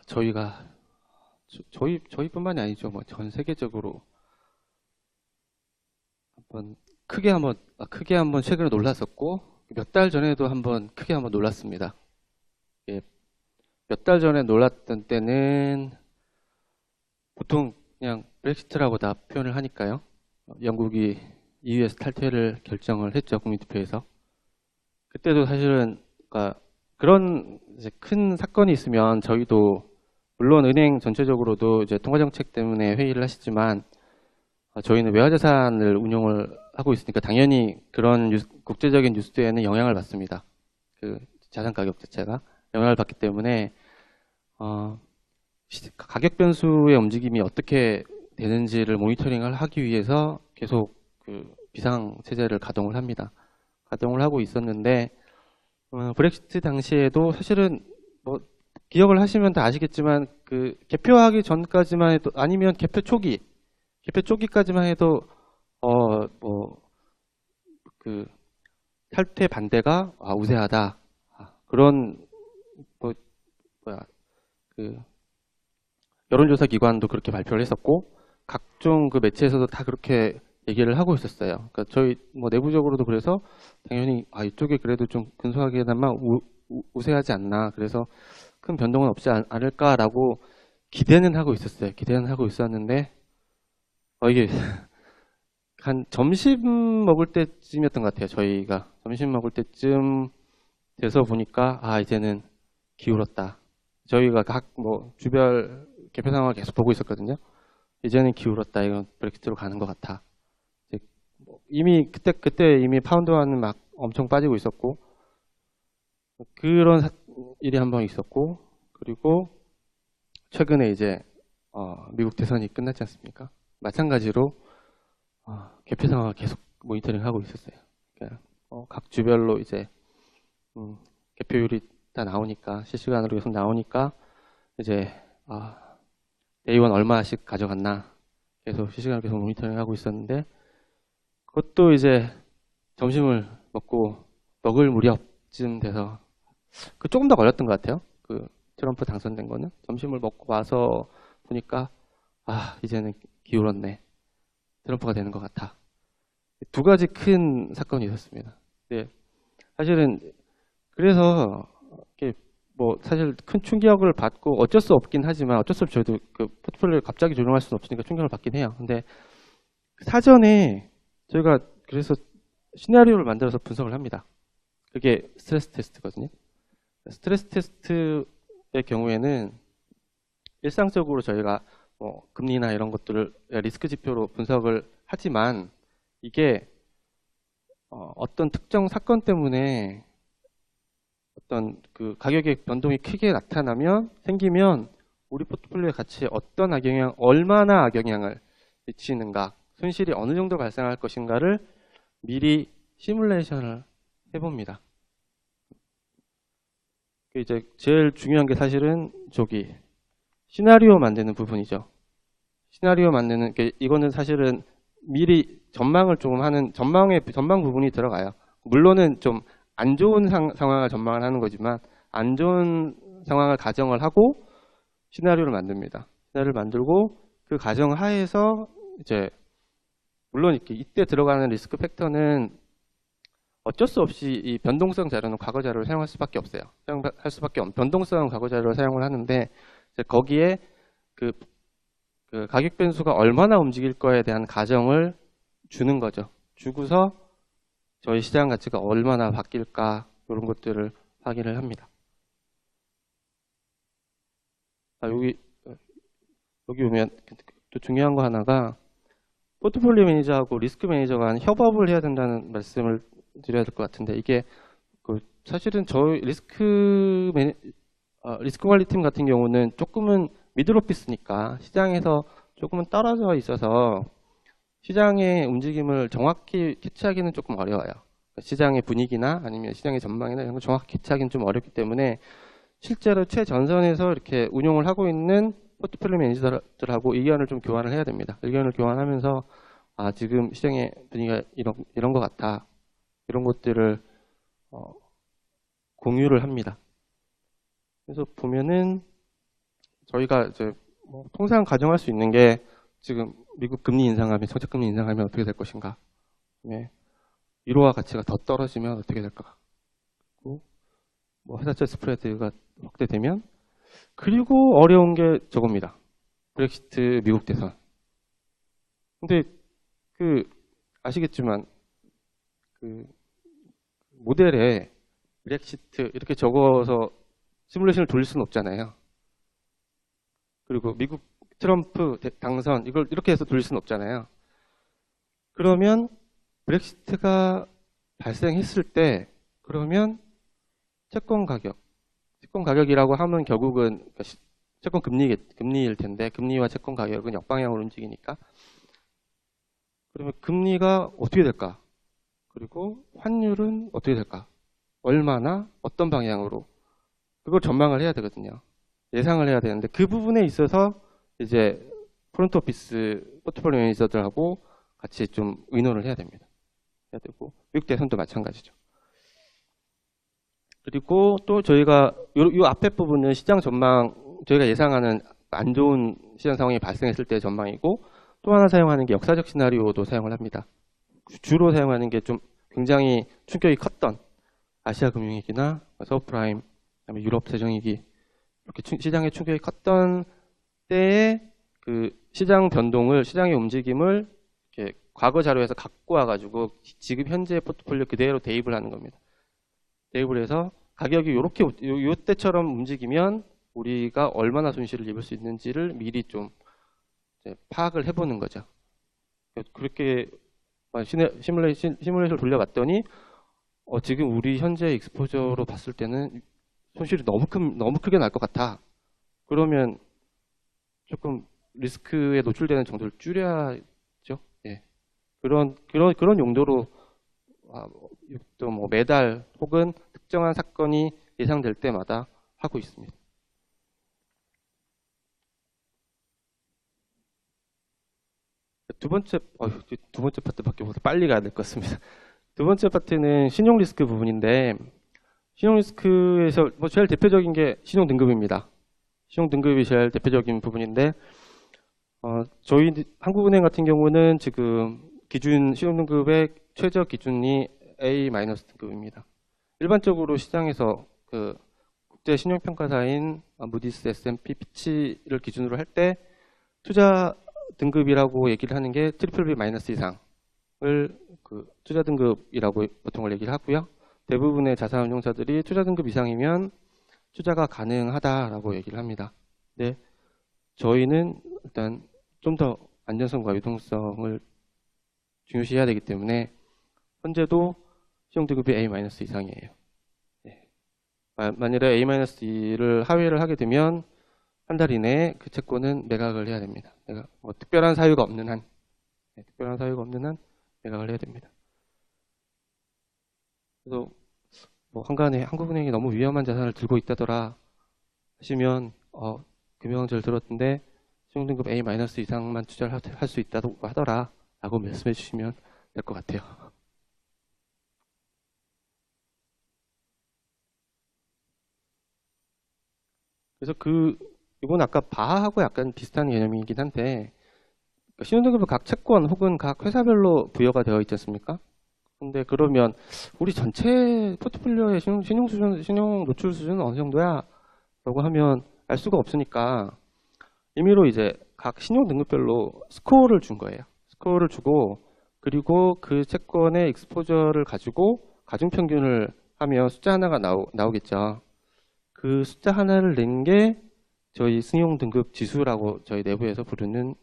저희가 저희뿐만이 아니죠. 뭐 전 세계적으로 크게 한번 최근에 놀랐었고 몇 달 전에도 한번 크게 한번 놀랐습니다. 예. 몇 달 전에 놀랐던 때는 보통 그냥 브렉시트라고 다 표현을 하니까요. 영국이 EU에서 탈퇴를 결정을 했죠. 국민투표에서. 그때도 사실은 그러니까 그런 이제 큰 사건이 있으면 저희도 물론 은행 전체적으로도 이제 통화정책 때문에 회의를 하시지만 저희는 외화자산을 운용을 하고 있으니까 당연히 그런 국제적인 뉴스에는 영향을 받습니다. 그 자산 가격 자체가 영향을 받기 때문에 가격 변수의 움직임이 어떻게 되는지를 모니터링을 하기 위해서 계속 그 비상 체제를 가동을 합니다. 가동을 하고 있었는데 브렉시트 당시에도 사실은 뭐 기억을 하시면 다 아시겠지만 그 개표하기 전까지만 해도 아니면 개표 초기까지만 해도 뭐 그 탈퇴 반대가 우세하다 그런 그 여론조사 기관도 그렇게 발표를 했었고 각종 그 매체에서도 다 그렇게 얘기를 하고 있었어요. 그러니까 저희 뭐 내부적으로도 그래서 당연히 이쪽에 그래도 좀 근소하게나마 우세하지 않나 그래서 큰 변동은 없지 않을까라고 기대는 하고 있었어요. 기대는 하고 있었는데 이게 한 점심 먹을 때쯤이었던 것 같아요. 저희가 점심 먹을 때쯤 돼서 보니까 이제는 기울었다. 저희가 각 뭐 주별 개표 상황을 계속 보고 있었거든요. 이제는 기울었다. 이건 브렉시트로 가는 것 같아. 이미 그때 이미 파운드와는 막 엄청 빠지고 있었고 그런 일이 한 번 있었고 그리고 최근에 이제 미국 대선이 끝났지 않습니까? 마찬가지로 개표 상황을 계속 모니터링하고 있었어요. 그러니까 각 주별로 이제 개표율이 다 나오니까 실시간으로 계속 나오니까 이제 데이원 얼마씩 가져갔나 계속 실시간으로 계속 모니터링하고 있었는데 그것도 이제 점심을 먹을 무렵쯤 돼서 조금 더 걸렸던 것 같아요. 그 트럼프 당선된 거는 점심을 먹고 와서 보니까 이제는 기울었네. 트럼프가 되는 것 같아. 두 가지 큰 사건이 있었습니다. 네, 사실은 그래서 뭐 사실 큰 충격을 받고 어쩔 수 없긴 하지만 어쩔 수 없이 저희도 그 포트폴리오를 갑자기 조정할 수는 없으니까 충격을 받긴 해요. 근데 사전에 저희가 그래서 시나리오를 만들어서 분석을 합니다. 그게 스트레스 테스트거든요. 스트레스 테스트의 경우에는 일상적으로 저희가 뭐 금리나 이런 것들을 리스크 지표로 분석을 하지만 이게 어떤 특정 사건 때문에 어떤 그 가격의 변동이 크게 생기면 우리 포트폴리오의 가치에 얼마나 악영향을 미치는가, 손실이 어느 정도 발생할 것인가를 미리 시뮬레이션을 해봅니다. 이제 제일 중요한 게 사실은 시나리오 만드는 부분이죠. 시나리오 만드는 게 이거는 사실은 미리 전망을 조금 하는 전망 부분이 들어가요. 물론은 좀 안 좋은 상황을 전망을 하는 거지만 안 좋은 상황을 가정을 하고 시나리오를 만듭니다. 시나리오를 만들고 그 가정 하에서 이제 물론 이때 들어가는 리스크 팩터는 어쩔 수 없이 이 변동성 자료는 과거 자료를 사용할 수밖에 없어요. 변동성 과거 자료를 사용을 하는데 거기에 그 가격 변수가 얼마나 움직일 거에 대한 가정을 주는 거죠. 주고서 저희 시장 가치가 얼마나 바뀔까 이런 것들을 확인을 합니다. 여기 보면 또 중요한 거 하나가 포트폴리오 매니저하고 리스크 매니저가 협업을 해야 된다는 말씀을 드려야 될 것 같은데, 이게 사실은 저희 리스크 관리팀 같은 경우는 조금은 미들오피스니까 시장에서 조금은 떨어져 있어서 시장의 움직임을 정확히 캐치하기는 조금 어려워요. 시장의 분위기나 아니면 시장의 전망이나 이런 걸 정확히 캐치하기는 좀 어렵기 때문에 실제로 최전선에서 이렇게 운용을 하고 있는 포트폴리오 매니저들하고 의견을 좀 교환을 해야 됩니다. 의견을 교환하면서 지금 시장의 분위기가 이런 것 같아. 이런 것들을 공유를 합니다. 그래서 보면은 저희가 이제 통상 가정할 수 있는 게 지금 미국 금리 인상하면, 정책 금리 인상하면 어떻게 될 것인가. 네. 유로화 가치가 더 떨어지면 어떻게 될까. 그리고 회사채 스프레드가 확대되면, 그리고 어려운 게 저겁니다. 브렉시트 미국 대선. 근데 아시겠지만 모델에 브렉시트 이렇게 적어서 시뮬레이션을 돌릴 수는 없잖아요. 그리고 미국 트럼프 당선 이걸 이렇게 해서 돌릴 수는 없잖아요. 그러면 브렉시트가 발생했을 때 그러면 채권 가격이라고 하면 결국은 채권 금리일 텐데, 금리와 채권 가격은 역방향으로 움직이니까. 그러면 금리가 어떻게 될까? 그리고 환율은 어떻게 될까? 얼마나 어떤 방향으로? 그걸 전망을 해야 되거든요. 예상을 해야 되는데, 그 부분에 있어서 이제 프론트 오피스 포트폴리오 매니저들하고 같이 좀 의논을 해야 됩니다. 해야 되고, 미국 대선도 마찬가지죠. 그리고 또 저희가 요 앞에 부분은 시장 전망, 저희가 예상하는 안 좋은 시장 상황이 발생했을 때의 전망이고, 또 하나 사용하는 게 역사적 시나리오도 사용을 합니다. 주로 사용하는 게 좀 굉장히 충격이 컸던 아시아 금융위기나 서브프라임, 그다음에 유럽 재정위기, 이렇게 시장의 충격이 컸던 때의 그 시장 변동을, 시장의 움직임을 이렇게 과거 자료에서 갖고 와가지고 지금 현재 포트폴리오 그대로 대입을 하는 겁니다. 대입을 해서 가격이 요때처럼 움직이면 우리가 얼마나 손실을 입을 수 있는지를 미리 좀 파악을 해보는 거죠. 그렇게 시뮬레이션을 돌려봤더니 지금 우리 현재 익스포저로 봤을 때는 손실이 너무 크게 날 것 같아. 그러면 조금 리스크에 노출되는 정도를 줄여야죠. 예. 그런 용도로 또 매달 혹은 특정한 사건이 예상될 때마다 하고 있습니다. 두 번째 파트밖에 못 빨리 가야 될 것 같습니다. 두 번째 파트는 신용 리스크 부분인데, 신용 리스크에서 제일 대표적인 게 신용 등급입니다. 신용 등급이 제일 대표적인 부분인데, 저희 한국은행 같은 경우는 지금 기준 신용 등급의 최저 기준이 A- 등급입니다. 일반적으로 시장에서 국제 신용평가사인 무디스, S&P, 피치를 기준으로 할 때 투자 등급이라고 얘기를 하는 게 BBB- 이상을 투자 등급이라고 보통을 얘기를 하고요. 대부분의 자산운용사들이 투자 등급 이상이면 투자가 가능하다라고 얘기를 합니다. 근데 저희는 일단 좀 더 안전성과 유동성을 중요시해야 되기 때문에 현재도 신용 등급이 A- 이상이에요. 네. 만일에 A-를 하회를 하게 되면 한 달 이내에 그 채권은 매각을 해야 됩니다. 특별한 사유가 없는 한, 매각을 해야 됩니다. 그래서 한간에 한국은행이 너무 위험한 자산을 들고 있다더라 하시면 금융왕조를 들었는데 신용등급 A- 이상만 투자를 할 수 있다고 하더라 라고 말씀해 주시면 될 것 같아요. 그래서 이건 아까 바하하고 약간 비슷한 개념이긴 한데, 신용등급은 각 채권 혹은 각 회사별로 부여가 되어 있지 않습니까? 근데 그러면 우리 전체 포트폴리오의 신용 노출 수준은 어느 정도야? 라고 하면 알 수가 없으니까 임의로 이제 각 신용 등급별로 스코어를 준 거예요. 스코어를 주고, 그리고 그 채권의 익스포저를 가지고 가중평균을 하면 숫자 하나가 나오겠죠. 그 숫자 하나를 낸 게 저희 신용 등급 지수라고 저희 내부에서 부르는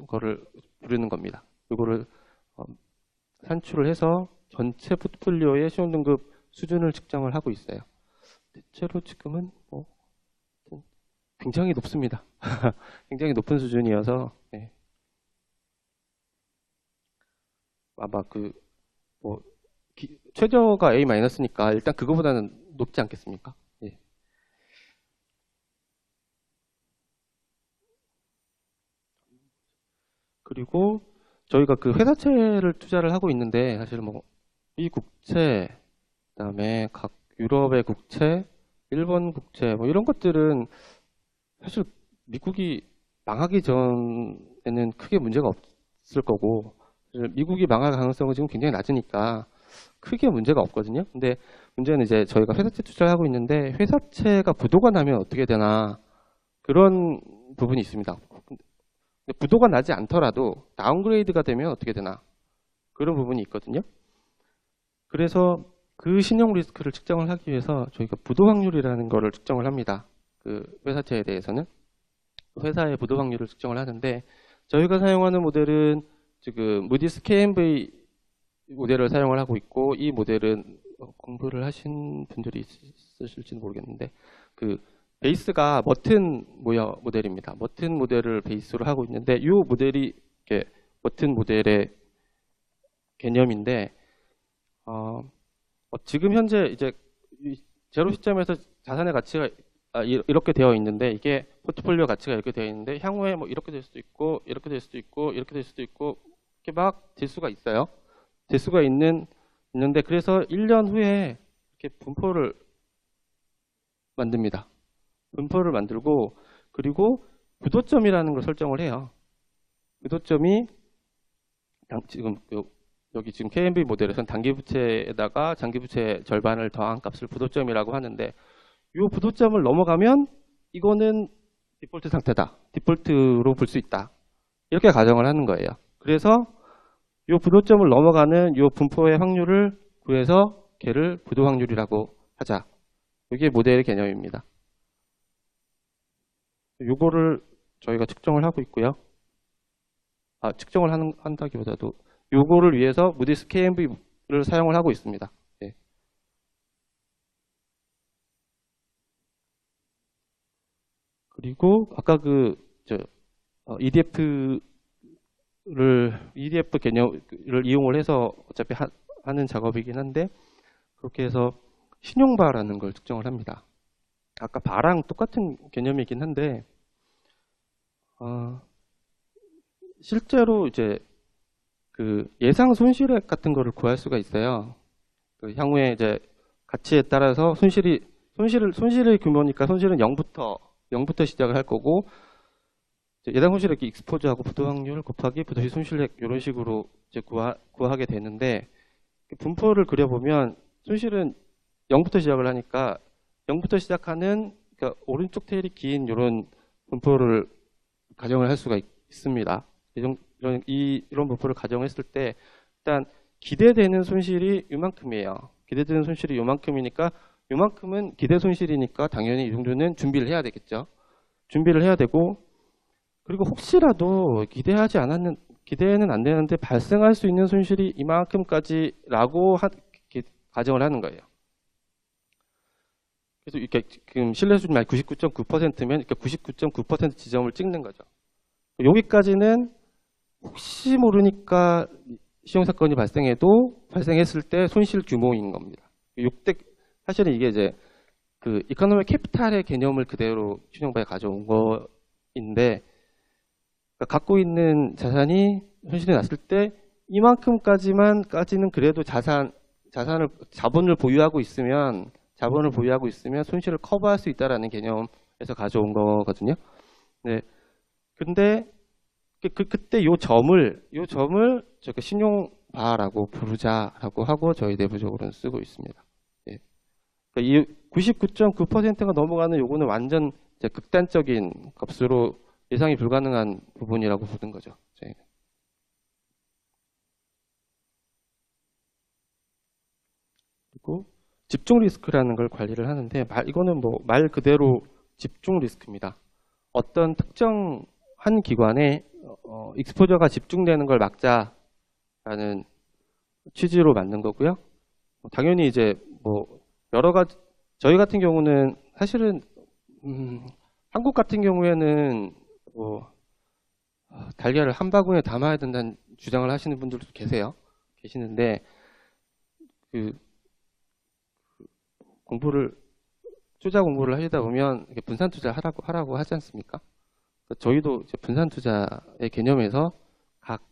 거를 부르는 겁니다. 이거를 산출을 해서 전체 포트폴리오의 신용 등급 수준을 측정을 하고 있어요. 대체로 지금은 뭐 굉장히 높습니다. 굉장히 높은 수준이어서 네. 아마 뭐 최저가 A-니까 일단 그거보다는 높지 않겠습니까? 예. 그리고 저희가 그 회사채를 투자를 하고 있는데 사실 뭐 이 국채, 그다음에 각 유럽의 국채, 일본 국채 뭐 이런 것들은 사실 미국이 망하기 전에는 크게 문제가 없을 거고 미국이 망할 가능성은 지금 굉장히 낮으니까 크게 문제가 없거든요. 근데 문제는 이제 저희가 회사채 투자를 하고 있는데 회사채가 부도가 나면 어떻게 되나 그런 부분이 있습니다. 부도가 나지 않더라도 다운그레이드가 되면 어떻게 되나 그런 부분이 있거든요. 그래서 그 신용 리스크를 측정을 하기 위해서 저희가 부도 확률이라는 거를 측정을 합니다. 그 회사채에 대해서는 회사의 부도 확률을 측정을 하는데 저희가 사용하는 모델은 지금 무디스 KMV 모델을 사용을 하고 있고 이 모델은 공부를 하신 분들이 있으실지는 모르겠는데 그 베이스가 머튼 모델입니다. 머튼 모델을 베이스로 하고 있는데 이 모델이 이렇게 머튼 모델의 개념인데 지금 현재 이제 제로 시점에서 자산의 가치가 이렇게 되어 있는데 이게 포트폴리오 가치가 이렇게 되어 있는데 향후에 뭐 이렇게 될 수도 있고 이렇게 될 수도 있고 이렇게 될 수도 있고 이렇게 막 될 수가 있어요. 될 수가 있는데 그래서 1년 후에 이렇게 분포를 만듭니다. 분포를 만들고 그리고 부도점이라는 걸 설정을 해요. 부도점이 지금 여기 지금 KMB 모델에서는 단기부채에다가 장기부채 절반을 더한 값을 부도점이라고 하는데 이 부도점을 넘어가면 이거는 디폴트 상태다. 디폴트로 볼 수 있다. 이렇게 가정을 하는 거예요. 그래서 이 부도점을 넘어가는 이 분포의 확률을 구해서 걔를 부도 확률이라고 하자. 이게 모델의 개념입니다. 요거를 저희가 측정을 하고 있고요. 측정을 한다기보다도 요거를 위해서 무디스 KMV를 사용을 하고 있습니다. 네. 그리고 아까 EDF 개념을 이용을 해서 어차피 하는 작업이긴 한데 그렇게 해서 신용바라는 걸 측정을 합니다. 아까 바랑 똑같은 개념이긴 한데 실제로 이제 그 예상 손실액 같은 거를 구할 수가 있어요. 그 향후에 이제 가치에 따라서 손실의 규모니까 손실은 0부터 시작을 할 거고 예상 손실액 익스포즈하고 부도 확률 곱하기 부도시 손실액 이런 식으로 이제 구하게 되는데 분포를 그려보면 손실은 0부터 시작을 하니까 0부터 시작하는 그러니까 오른쪽 테일이 긴 이런 분포를 가정을 할 수가 있습니다. 이런 분포를 가정했을 때 일단 기대되는 손실이 이만큼이에요. 기대되는 손실이 이만큼이니까 이만큼은 기대 손실이니까 당연히 이 정도는 준비를 해야 되겠죠. 준비를 해야 되고 그리고 혹시라도 기대는 안 되는데 발생할 수 있는 손실이 이만큼까지라고 가정을 하는 거예요. 그래서 이렇게 지금 신뢰 수준이 99.9%면 이렇게 99.9% 지점을 찍는 거죠. 여기까지는 혹시 모르니까 신용사건이 발생했을 때 손실 규모인 겁니다. 사실은 이게 이제 그 이코노믹 캐피탈의 개념을 그대로 신용바에 가져온 거인데 그러니까 갖고 있는 자산이 손실이 났을 때 이만큼까지는 그래도 자본을 보유하고 있으면 손실을 커버할 수 있다라는 개념에서 가져온 거거든요. 네. 근데 그때 요 점을 저기 신용바라고 부르자라고 하고 저희 내부적으로는 쓰고 있습니다. 예. 그러니까 이 99.9%가 넘어가는 요거는 완전 이제 극단적인 값으로 예상이 불가능한 부분이라고 부른 거죠. 저희는. 그리고 집중 리스크라는 걸 관리를 하는데 이거는 뭐 말 그대로 집중 리스크입니다. 어떤 특정 한 기관에 익스포저가 집중되는 걸 막자라는 취지로 만든 거고요. 당연히 이제 뭐 여러 가지 저희 같은 경우는 사실은 한국 같은 경우에는 뭐 달걀을 한 바구니에 담아야 된다는 주장을 하시는 분들도 계시는데 그 투자 공부를 하시다 보면 분산 투자를 하라고 하지 않습니까? 저희도 이제 분산 투자의 개념에서 각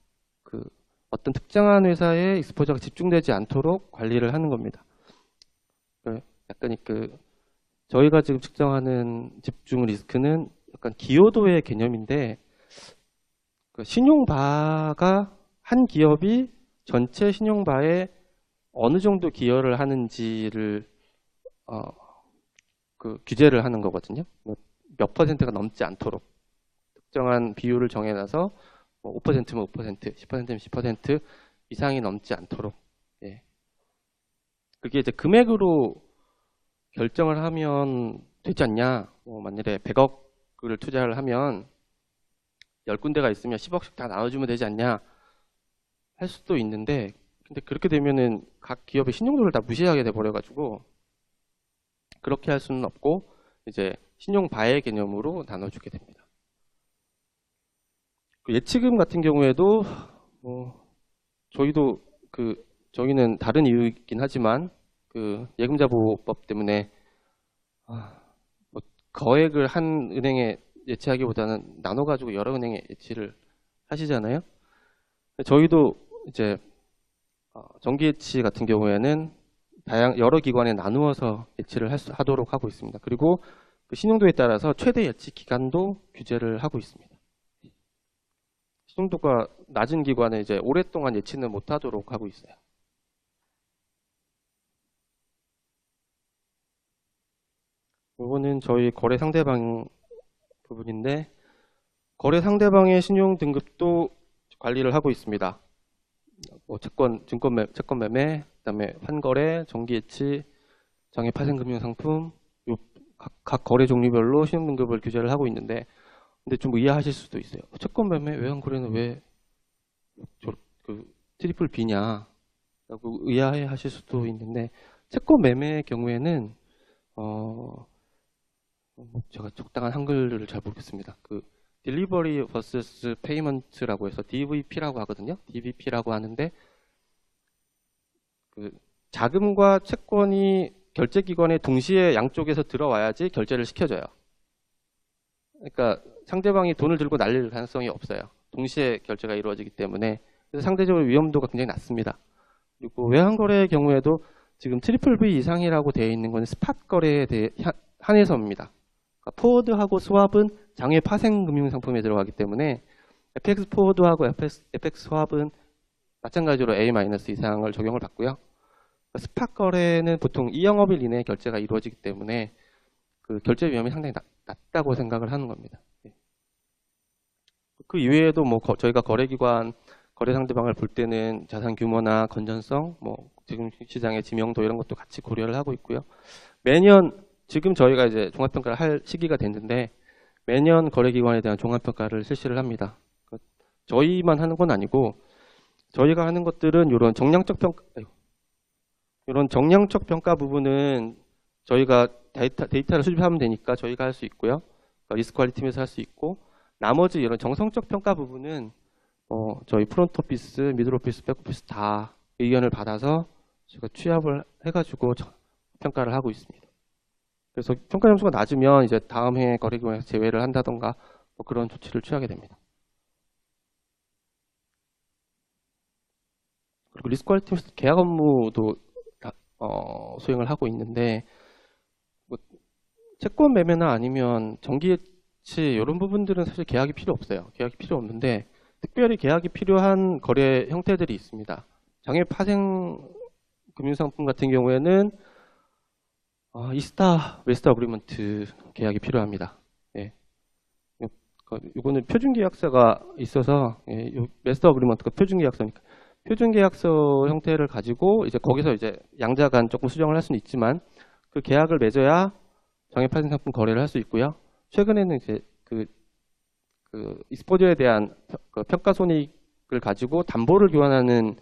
어떤 특정한 회사에 익스포저가 집중되지 않도록 관리를 하는 겁니다. 약간 저희가 지금 측정하는 집중 리스크는 약간 기여도의 개념인데 신용바가 한 기업이 전체 신용바에 어느 정도 기여를 하는지를 규제를 하는 거거든요. 몇 퍼센트가 넘지 않도록 특정한 비율을 정해놔서 5%면 5%, 10%면 10% 이상이 넘지 않도록. 예. 그게 이제 금액으로 결정을 하면 되지 않냐. 만일에 100억을 투자를 하면 10군데가 있으면 10억씩 다 나눠주면 되지 않냐 할 수도 있는데, 근데 그렇게 되면은 각 기업의 신용도를 다 무시하게 돼버려가지고 그렇게 할 수는 없고 이제 신용바의 개념으로 나눠주게 됩니다. 예치금 같은 경우에도 저희도 저희는 다른 이유이긴 하지만 예금자 보호법 때문에 거액을 한 은행에 예치하기보다는 나눠가지고 여러 은행에 예치를 하시잖아요. 저희도 이제 정기 예치 같은 경우에는 여러 기관에 나누어서 예치를 하도록 하고 있습니다. 그리고 그 신용도에 따라서 최대 예치 기간도 규제를 하고 있습니다. 신용도가 낮은 기관에 이제 오랫동안 예치는 못하도록 하고 있어요. 이거는 저희 거래 상대방 부분인데, 거래 상대방의 신용 등급도 관리를 하고 있습니다. 채권 매매, 그다음에 환거래, 정기 예치, 장외 파생 금융 상품, 각 거래 종류별로 신용 등급을 규제를 하고 있는데, 근데 좀 의아하실 수도 있어요. 채권 매매, 외환거래는 왜 트리플 B냐? 라고 의아해 하실 수도 있는데, 채권 매매의 경우에는 제가 적당한 한글을 잘 모르겠습니다. Delivery vs Payment라고 해서 DVP라고 하거든요. DVP라고 하는데 자금과 채권이 결제기관에 동시에 양쪽에서 들어와야지 결제를 시켜줘요. 그러니까 상대방이 돈을 들고 날릴 가능성이 없어요. 동시에 결제가 이루어지기 때문에. 그래서 상대적으로 위험도가 굉장히 낮습니다. 그리고 외환거래의 경우에도 지금 트리플 B 이상이라고 되어 있는 건 스팟 거래에 한해서입니다. 그러니까 포워드하고 스왑은 장외 파생 금융 상품에 들어가기 때문에 FX 포워드하고 FX 스왑은 마찬가지로 A- 이상을 적용을 받고요. 스팟 거래는 보통 2영업일 이내에 결제가 이루어지기 때문에 결제 위험이 상당히 낮다고 생각을 하는 겁니다. 그 이외에도 저희가 거래기관, 거래 상대방을 볼 때는 자산 규모나 건전성, 지금 시장의 지명도 이런 것도 같이 고려를 하고 있고요. 매년 지금 저희가 이제 종합평가를 할 시기가 됐는데 매년 거래기관에 대한 종합평가를 실시를 합니다. 저희만 하는 건 아니고 저희가 하는 것들은 이런 정량적 평가 부분은 저희가 데이터를 수집하면 되니까 저희가 할 수 있고요. 리스크 관리 팀에서 할 수 있고, 나머지 이런 정성적 평가 부분은 저희 프론트 오피스, 미들 오피스, 백 오피스 다 의견을 받아서 제가 취합을 해가지고 평가를 하고 있습니다. 그래서 평가 점수가 낮으면 이제 다음 해 거래기관에서 제외를 한다던가 그런 조치를 취하게 됩니다. 그리고 리스크 관리 팀에서 계약 업무도 수행을 하고 있는데, 채권 매매나 아니면 정기예치 이런 부분들은 사실 계약이 필요 없어요. 계약이 필요 없는데 특별히 계약이 필요한 거래 형태들이 있습니다. 장외 파생 금융상품 같은 경우에는 이스타 웨스트 어그리먼트 계약이 필요합니다. 예. 이거는 표준계약서가 있어서 웨스트 어그리먼트가 표준계약서니까 표준계약서 형태를 가지고 이제 거기서 이제 양자 간 조금 수정을 할 수는 있지만 그 계약을 맺어야 정액 상품 거래를 할 수 있고요. 최근에는 이제 그 익스포저에 대한 평가 손익을 가지고 담보를 교환하는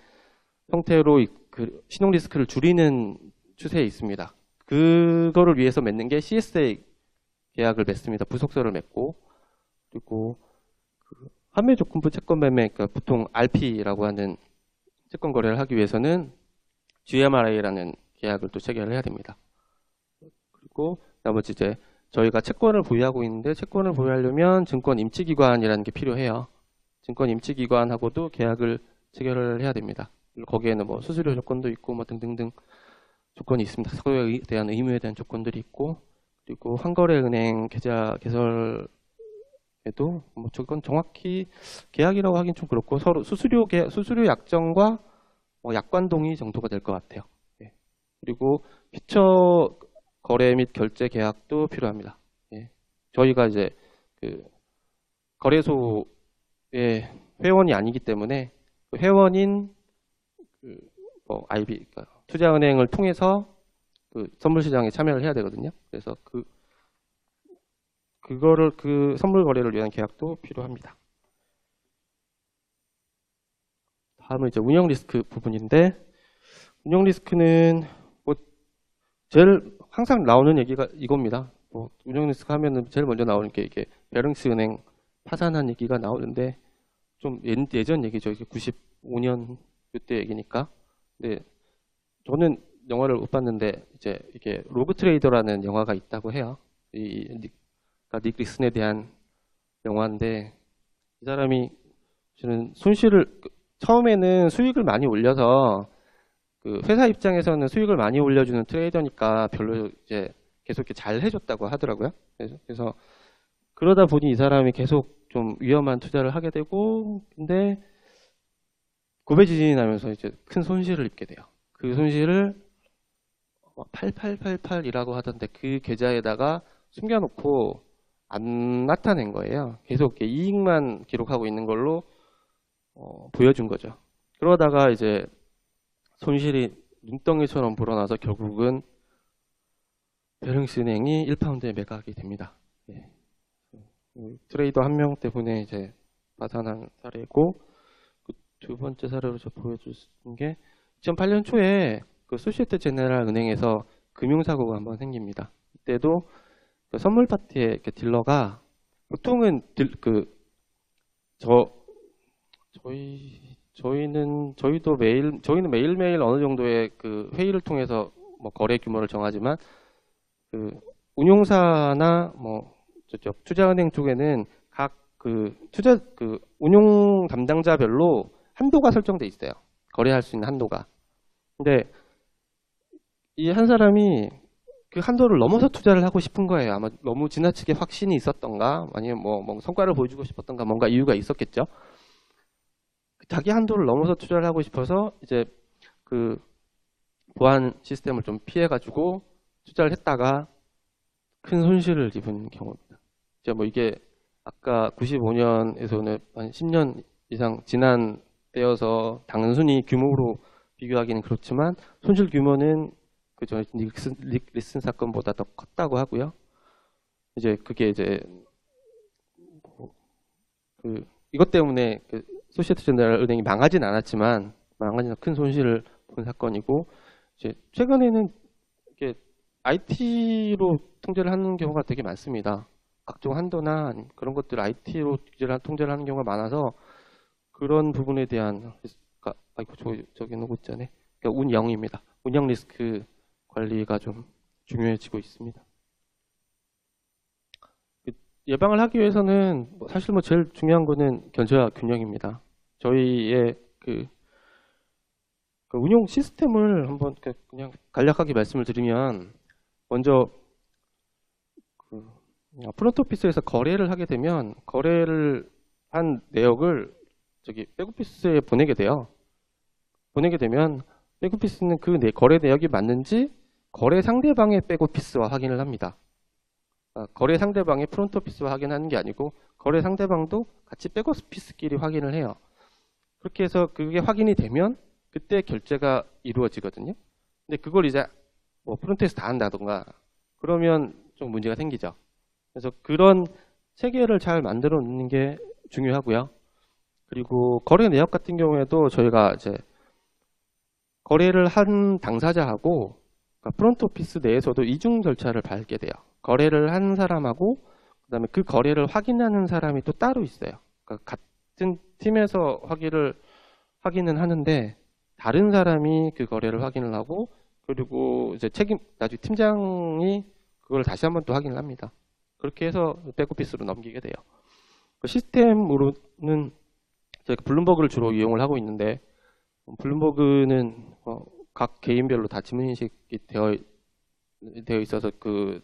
형태로 그 신용 리스크를 줄이는 추세에 있습니다. 그거를 위해서 맺는 게 CSA 계약을 맺습니다. 부속서를 맺고, 그리고 판매 조건부 채권 매매, 그러니까 보통 RP라고 하는 채권 거래를 하기 위해서는 GMRA라는 계약을 또 체결을 해야 됩니다. 그리고 나머지 이제 저희가 채권을 보유하고 있는데 채권을 보유하려면 증권 임치기관이라는 게 필요해요. 증권 임치기관하고도 계약을 체결을 해야 됩니다. 거기에는 뭐 수수료 조건도 있고 뭐 등등등 조건이 있습니다. 서로에 대한 의무에 대한 조건들이 있고, 그리고 환거래은행 계좌 개설에도 뭐 조건 정확히 계약이라고 하긴 좀 그렇고 서로 수수료 약정과 뭐 약관 동의 정도가 될 것 같아요. 예. 그리고 퓨처 거래 및 결제 계약도 필요합니다. 예. 저희가 이제 그 거래소의 회원이 아니기 때문에 그 회원인 뭐 IB, 그러니까 투자은행을 통해서 그 선물 시장에 참여를 해야 되거든요. 그래서 그 선물 거래를 위한 계약도 필요합니다. 다음은 이제 운영 리스크 부분인데, 운영 리스크는 뭐 제일 항상 나오는 얘기가 이겁니다. 뭐 운영 리스크 하면은 제일 먼저 나오는 게 이게 베링스 은행 파산한 얘기가 나오는데, 좀 예전 얘기죠. 이게 95년 그때 얘기니까. 근데 저는 영화를 못 봤는데 이제 이게 로그 트레이더라는 영화가 있다고 해요. 닉 리슨에 대한 영화인데, 이 사람이 저는 처음에는 수익을 많이 올려서 그 회사 입장에서는 수익을 많이 올려주는 트레이더니까 별로 이제 계속 이렇게 잘 해줬다고 하더라고요. 그래서 그러다 보니 이 사람이 계속 좀 위험한 투자를 하게 되고, 근데 고베 지진이 나면서 이제 큰 손실을 입게 돼요. 그 손실을 8888이라고 하던데 그 계좌에다가 숨겨놓고 안 나타낸 거예요. 계속 이익만 기록하고 있는 걸로 보여준 거죠. 그러다가 이제 손실이 눈덩이처럼 불어나서 결국은 베링스 은행이 1파운드에 매각이 됩니다. 예. 트레이더 한 명 때문에 이제 파산한 사례고, 그 두 번째 사례로 저 보여줄 게 2008년 초에 그 소시에테 제네랄 은행에서 금융사고가 한번 생깁니다. 이때도 그 선물 파티에 이렇게 딜러가 보통은 저희는 매일매일 어느 정도의 그 회의를 통해서 뭐 거래 규모를 정하지만, 그 운용사나 뭐 저쪽 투자은행 쪽에는 각 운용 담당자별로 한도가 설정돼 있어요. 거래할 수 있는 한도가. 근데 이 한 사람이 그 한도를 넘어서 투자를 하고 싶은 거예요. 아마 너무 지나치게 확신이 있었던가, 아니면 뭐 성과를 보여주고 싶었던가, 뭔가 이유가 있었겠죠. 자기 한도를 넘어서 투자를 하고 싶어서 이제 그 보안 시스템을 좀 피해가지고 투자를 했다가 큰 손실을 입은 경우입니다. 이제 뭐 이게 아까 95년에서는 한 10년 이상 지난 때여서 단순히 규모로 비교하기는 그렇지만 손실 규모는 그저 닉 리슨 사건보다 더 컸다고 하고요. 이제 그게 이제 이것 때문에 소시에테 제네랄 은행이 망하진 않았지만 큰 손실을 본 사건이고, 이제 최근에는 이게 IT로 통제를 하는 경우가 되게 많습니다. 각종 한도나 그런 것들 IT로 통제를 하는 경우가 많아서 그런 부분에 대한 저기 누구 있잖아요. 그러니까 운영입니다. 운영 리스크 관리가 좀 중요해지고 있습니다. 예방을 하기 위해서는 사실 제일 중요한 거는 견제와 균형입니다. 저희의 그 운용 시스템을 한번 그냥 간략하게 말씀을 드리면, 먼저 프론트 오피스에서 거래를 하게 되면 거래를 한 내역을 저기 백오피스에 보내게 돼요. 보내게 되면 백오피스는 그 거래 내역이 맞는지 거래 상대방의 백오피스와 확인을 합니다. 거래 상대방의 프론트 오피스와 확인하는 게 아니고 거래 상대방도 같이 백오피스끼리 확인을 해요. 그렇게 해서 그게 확인이 되면 그때 결제가 이루어지거든요. 근데 그걸 이제 뭐 프론트에서 다 한다던가 그러면 좀 문제가 생기죠. 그래서 그런 체계를 잘 만들어 놓는 게 중요하고요. 그리고 거래 내역 같은 경우에도 저희가 이제 거래를 한 당사자하고 그러니까 프론트 오피스 내에서도 이중 절차를 밟게 돼요. 거래를 한 사람하고 그다음에 그 거래를 확인하는 사람이 또 따로 있어요. 그러니까 같은 팀에서 확인은 하는데 다른 사람이 그 거래를 확인을 하고 그리고 이제 나중에 팀장이 그걸 다시 한번 또 확인을 합니다. 그렇게 해서 백오피스로 넘기게 돼요. 그 시스템으로는 저희가 블룸버그를 주로 이용을 하고 있는데 블룸버그는 각 개인별로 다 지문 인식이 되어 있어서 그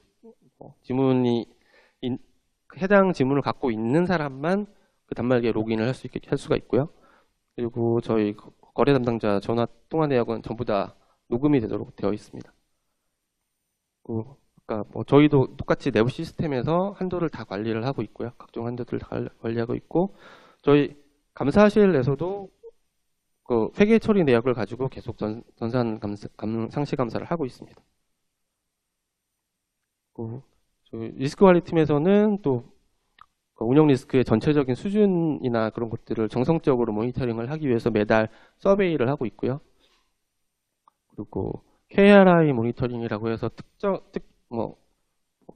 지문이 해당 지문을 갖고 있는 사람만 그 단말기에 로그인을 할 수가 있고요. 그리고 저희 거래 담당자 전화 통화 내역은 전부 다 녹음이 되도록 되어 있습니다. 그러니까 저희도 똑같이 내부 시스템에서 한도를 다 관리를 하고 있고요. 각종 한도들을 다 관리하고 있고 저희 감사실에서도 그 회계 처리 내역을 가지고 계속 전산 상시 감사를 하고 있습니다. 리스크 관리팀에서는 또 운영 리스크의 전체적인 수준이나 그런 것들을 정성적으로 모니터링을 하기 위해서 매달 서베이를 하고 있고요. 그리고 KRI 모니터링이라고 해서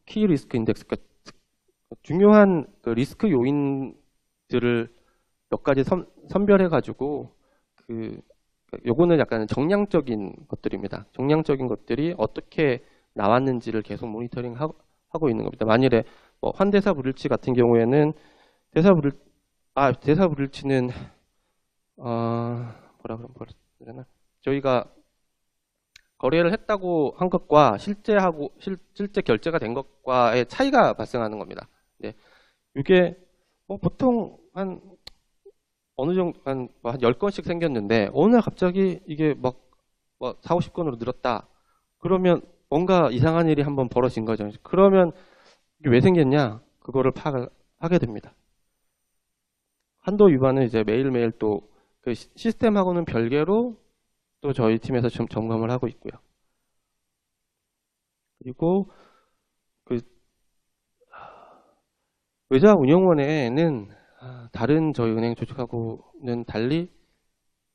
키 리스크 인덱스, 그러니까 중요한 그 리스크 요인들을 몇 가지 선별해가지고 요거는 약간 정량적인 것들입니다. 정량적인 것들이 어떻게 나왔는지를 계속 모니터링 하고 있는 겁니다. 만일에 환대사 불일치 같은 경우에는 대사 불일치는 뭐라 그러나 저희가 거래를 했다고 한 것과 실제 결제가 된 것과의 차이가 발생하는 겁니다. 네. 이게 보통 한 어느 정도 한 10건씩 생겼는데 어느 날 갑자기 이게 막 4, 50건으로 늘었다. 그러면 뭔가 이상한 일이 한번 벌어진 거죠. 그러면 이게 왜 생겼냐? 그거를 파악을 하게 됩니다. 한도 위반은 이제 매일매일 또 그 시스템하고는 별개로 또 저희 팀에서 좀 점검을 하고 있고요. 그리고 그 외자 운영원에는 다른 저희 은행 조직하고는 달리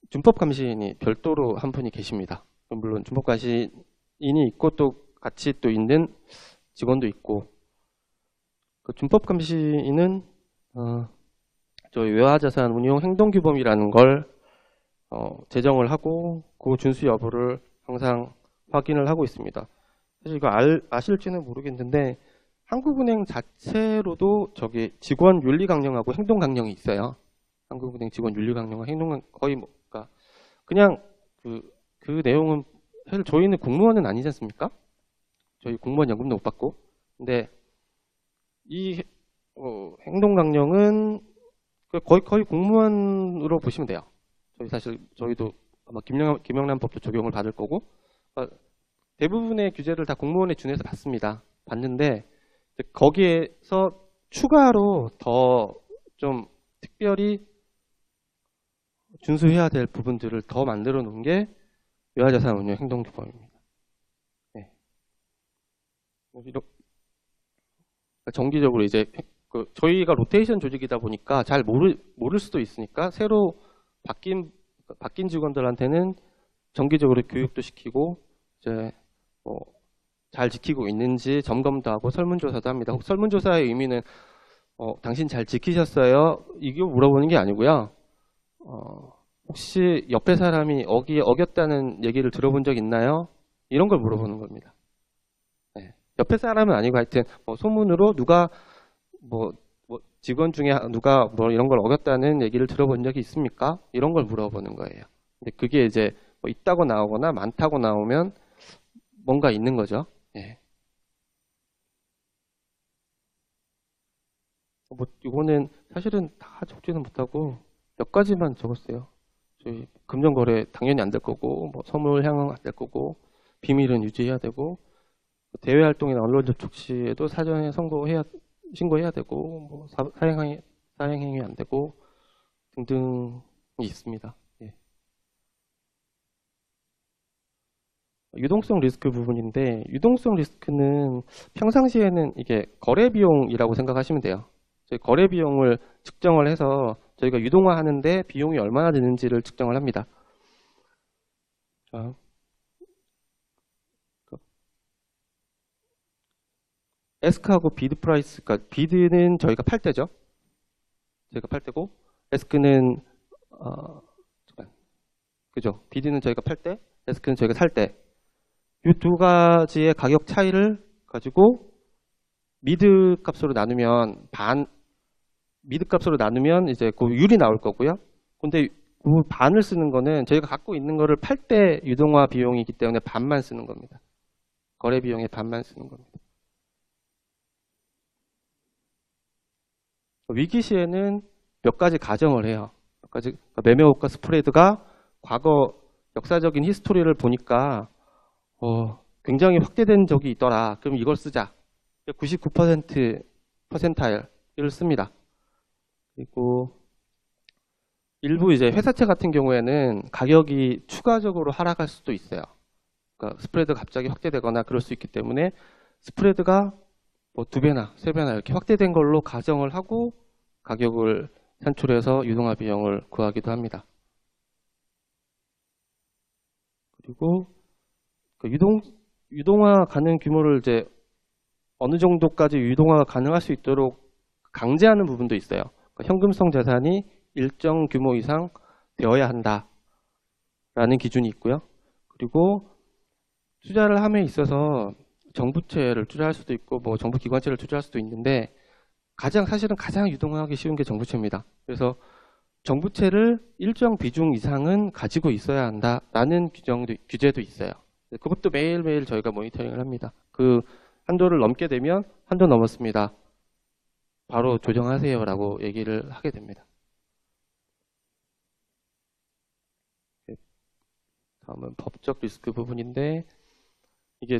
준법 감시인이 별도로 한 분이 계십니다. 물론 준법 감시인이 있고 또 같이 또 있는 직원도 있고 그 준법 감시인은 저희 외화자산 운용 행동규범이라는 걸 제정을 하고 그 준수 여부를 항상 확인을 하고 있습니다. 사실 이거 아실지는 모르겠는데 한국은행 자체로도 저기 직원 윤리 강령하고 행동 강령이 있어요. 한국은행 직원 윤리 강령과 행동 강령 거의 그러니까 그냥 그 내용은 사실 저희는 공무원은 아니지 않습니까? 저희 공무원 연금도 못 받고 근데 이 행동 강령은 거의 공무원으로 보시면 돼요. 저희도 아마 김영란법도 적용을 받을 거고 대부분의 규제를 다 공무원에 준해서 받습니다. 받는데 거기에서 추가로 더 좀 특별히 준수해야 될 부분들을 더 만들어 놓은 게 외화자산 운용 행동규범입니다. 네. 정기적으로 이제 저희가 로테이션 조직이다 보니까 잘 모를 수도 있으니까 새로 바뀐 직원들한테는 정기적으로 교육도 시키고 이제 잘 지키고 있는지 점검도 하고 설문조사도 합니다. 설문조사의 의미는 당신 잘 지키셨어요? 이거 물어보는 게 아니고요. 혹시 옆에 사람이 어겼다는 얘기를 들어본 적 있나요? 이런 걸 물어보는 겁니다. 네. 옆에 사람은 아니고 하여튼 소문으로 누가 직원 중에 누가 이런 걸 어겼다는 얘기를 들어본 적이 있습니까? 이런 걸 물어보는 거예요. 근데 그게 이제 있다고 나오거나 많다고 나오면 뭔가 있는 거죠. 예. 이거는 사실은 다 적지는 못하고 몇 가지만 적었어요. 저희 금전거래 당연히 안 될 거고, 선물 향응 안 될 거고, 비밀은 유지해야 되고, 대외 활동이나 언론 접촉 시에도 사전에 신고해야 되고, 사행행위 안 되고 등등이 있습니다. 예. 유동성 리스크 부분인데, 유동성 리스크는 평상시에는 이게 거래 비용이라고 생각하시면 돼요. 저희 거래 비용을 측정을 해서 저희가 유동화하는데 비용이 얼마나 드는지를 측정을 합니다. 자, 에스크하고 비드 프라이스가, 비드는 저희가 팔 때죠. 저희가 팔 때고, 에스크는 그죠? 비드는 저희가 팔 때, 에스크는 저희가 살 때. 이 두 가지의 가격 차이를 가지고 미드 값으로 나누면 미드 값으로 나누면 이제 그 율이 나올 거고요. 근데 그 반을 쓰는 거는 저희가 갖고 있는 거를 팔 때 유동화 비용이기 때문에 반만 쓰는 겁니다. 거래 비용의 반만 쓰는 겁니다. 위기 시에는 몇 가지 가정을 해요. 몇 가지, 매매호가 스프레드가 과거 역사적인 히스토리를 보니까 굉장히 확대된 적이 있더라. 그럼 이걸 쓰자. 99% 퍼센타일을 씁니다. 그리고 일부 이제 회사채 같은 경우에는 가격이 추가적으로 하락할 수도 있어요. 그러니까 스프레드가 갑자기 확대되거나 그럴 수 있기 때문에 스프레드가 뭐 2배나 3배나 이렇게 확대된 걸로 가정을 하고 가격을 산출해서 유동화 비용을 구하기도 합니다. 그리고 그 유동화 가능 규모를 이제 어느 정도까지 유동화가 가능할 수 있도록 강제하는 부분도 있어요. 그러니까 현금성 자산이 일정 규모 이상 되어야 한다라는 기준이 있고요. 그리고 투자를 함에 있어서 정부채를 투자할 수도 있고 뭐 정부 기관채를 투자할 수도 있는데 사실은 가장 유동화하기 쉬운 게 정부채입니다. 그래서 정부채를 일정 비중 이상은 가지고 있어야 한다라는 규제도 있어요. 그것도 매일매일 저희가 모니터링을 합니다. 그 한도를 넘게 되면 한도 넘었습니다. 바로 조정하세요라고 얘기를 하게 됩니다. 다음은 법적 리스크 부분인데 이게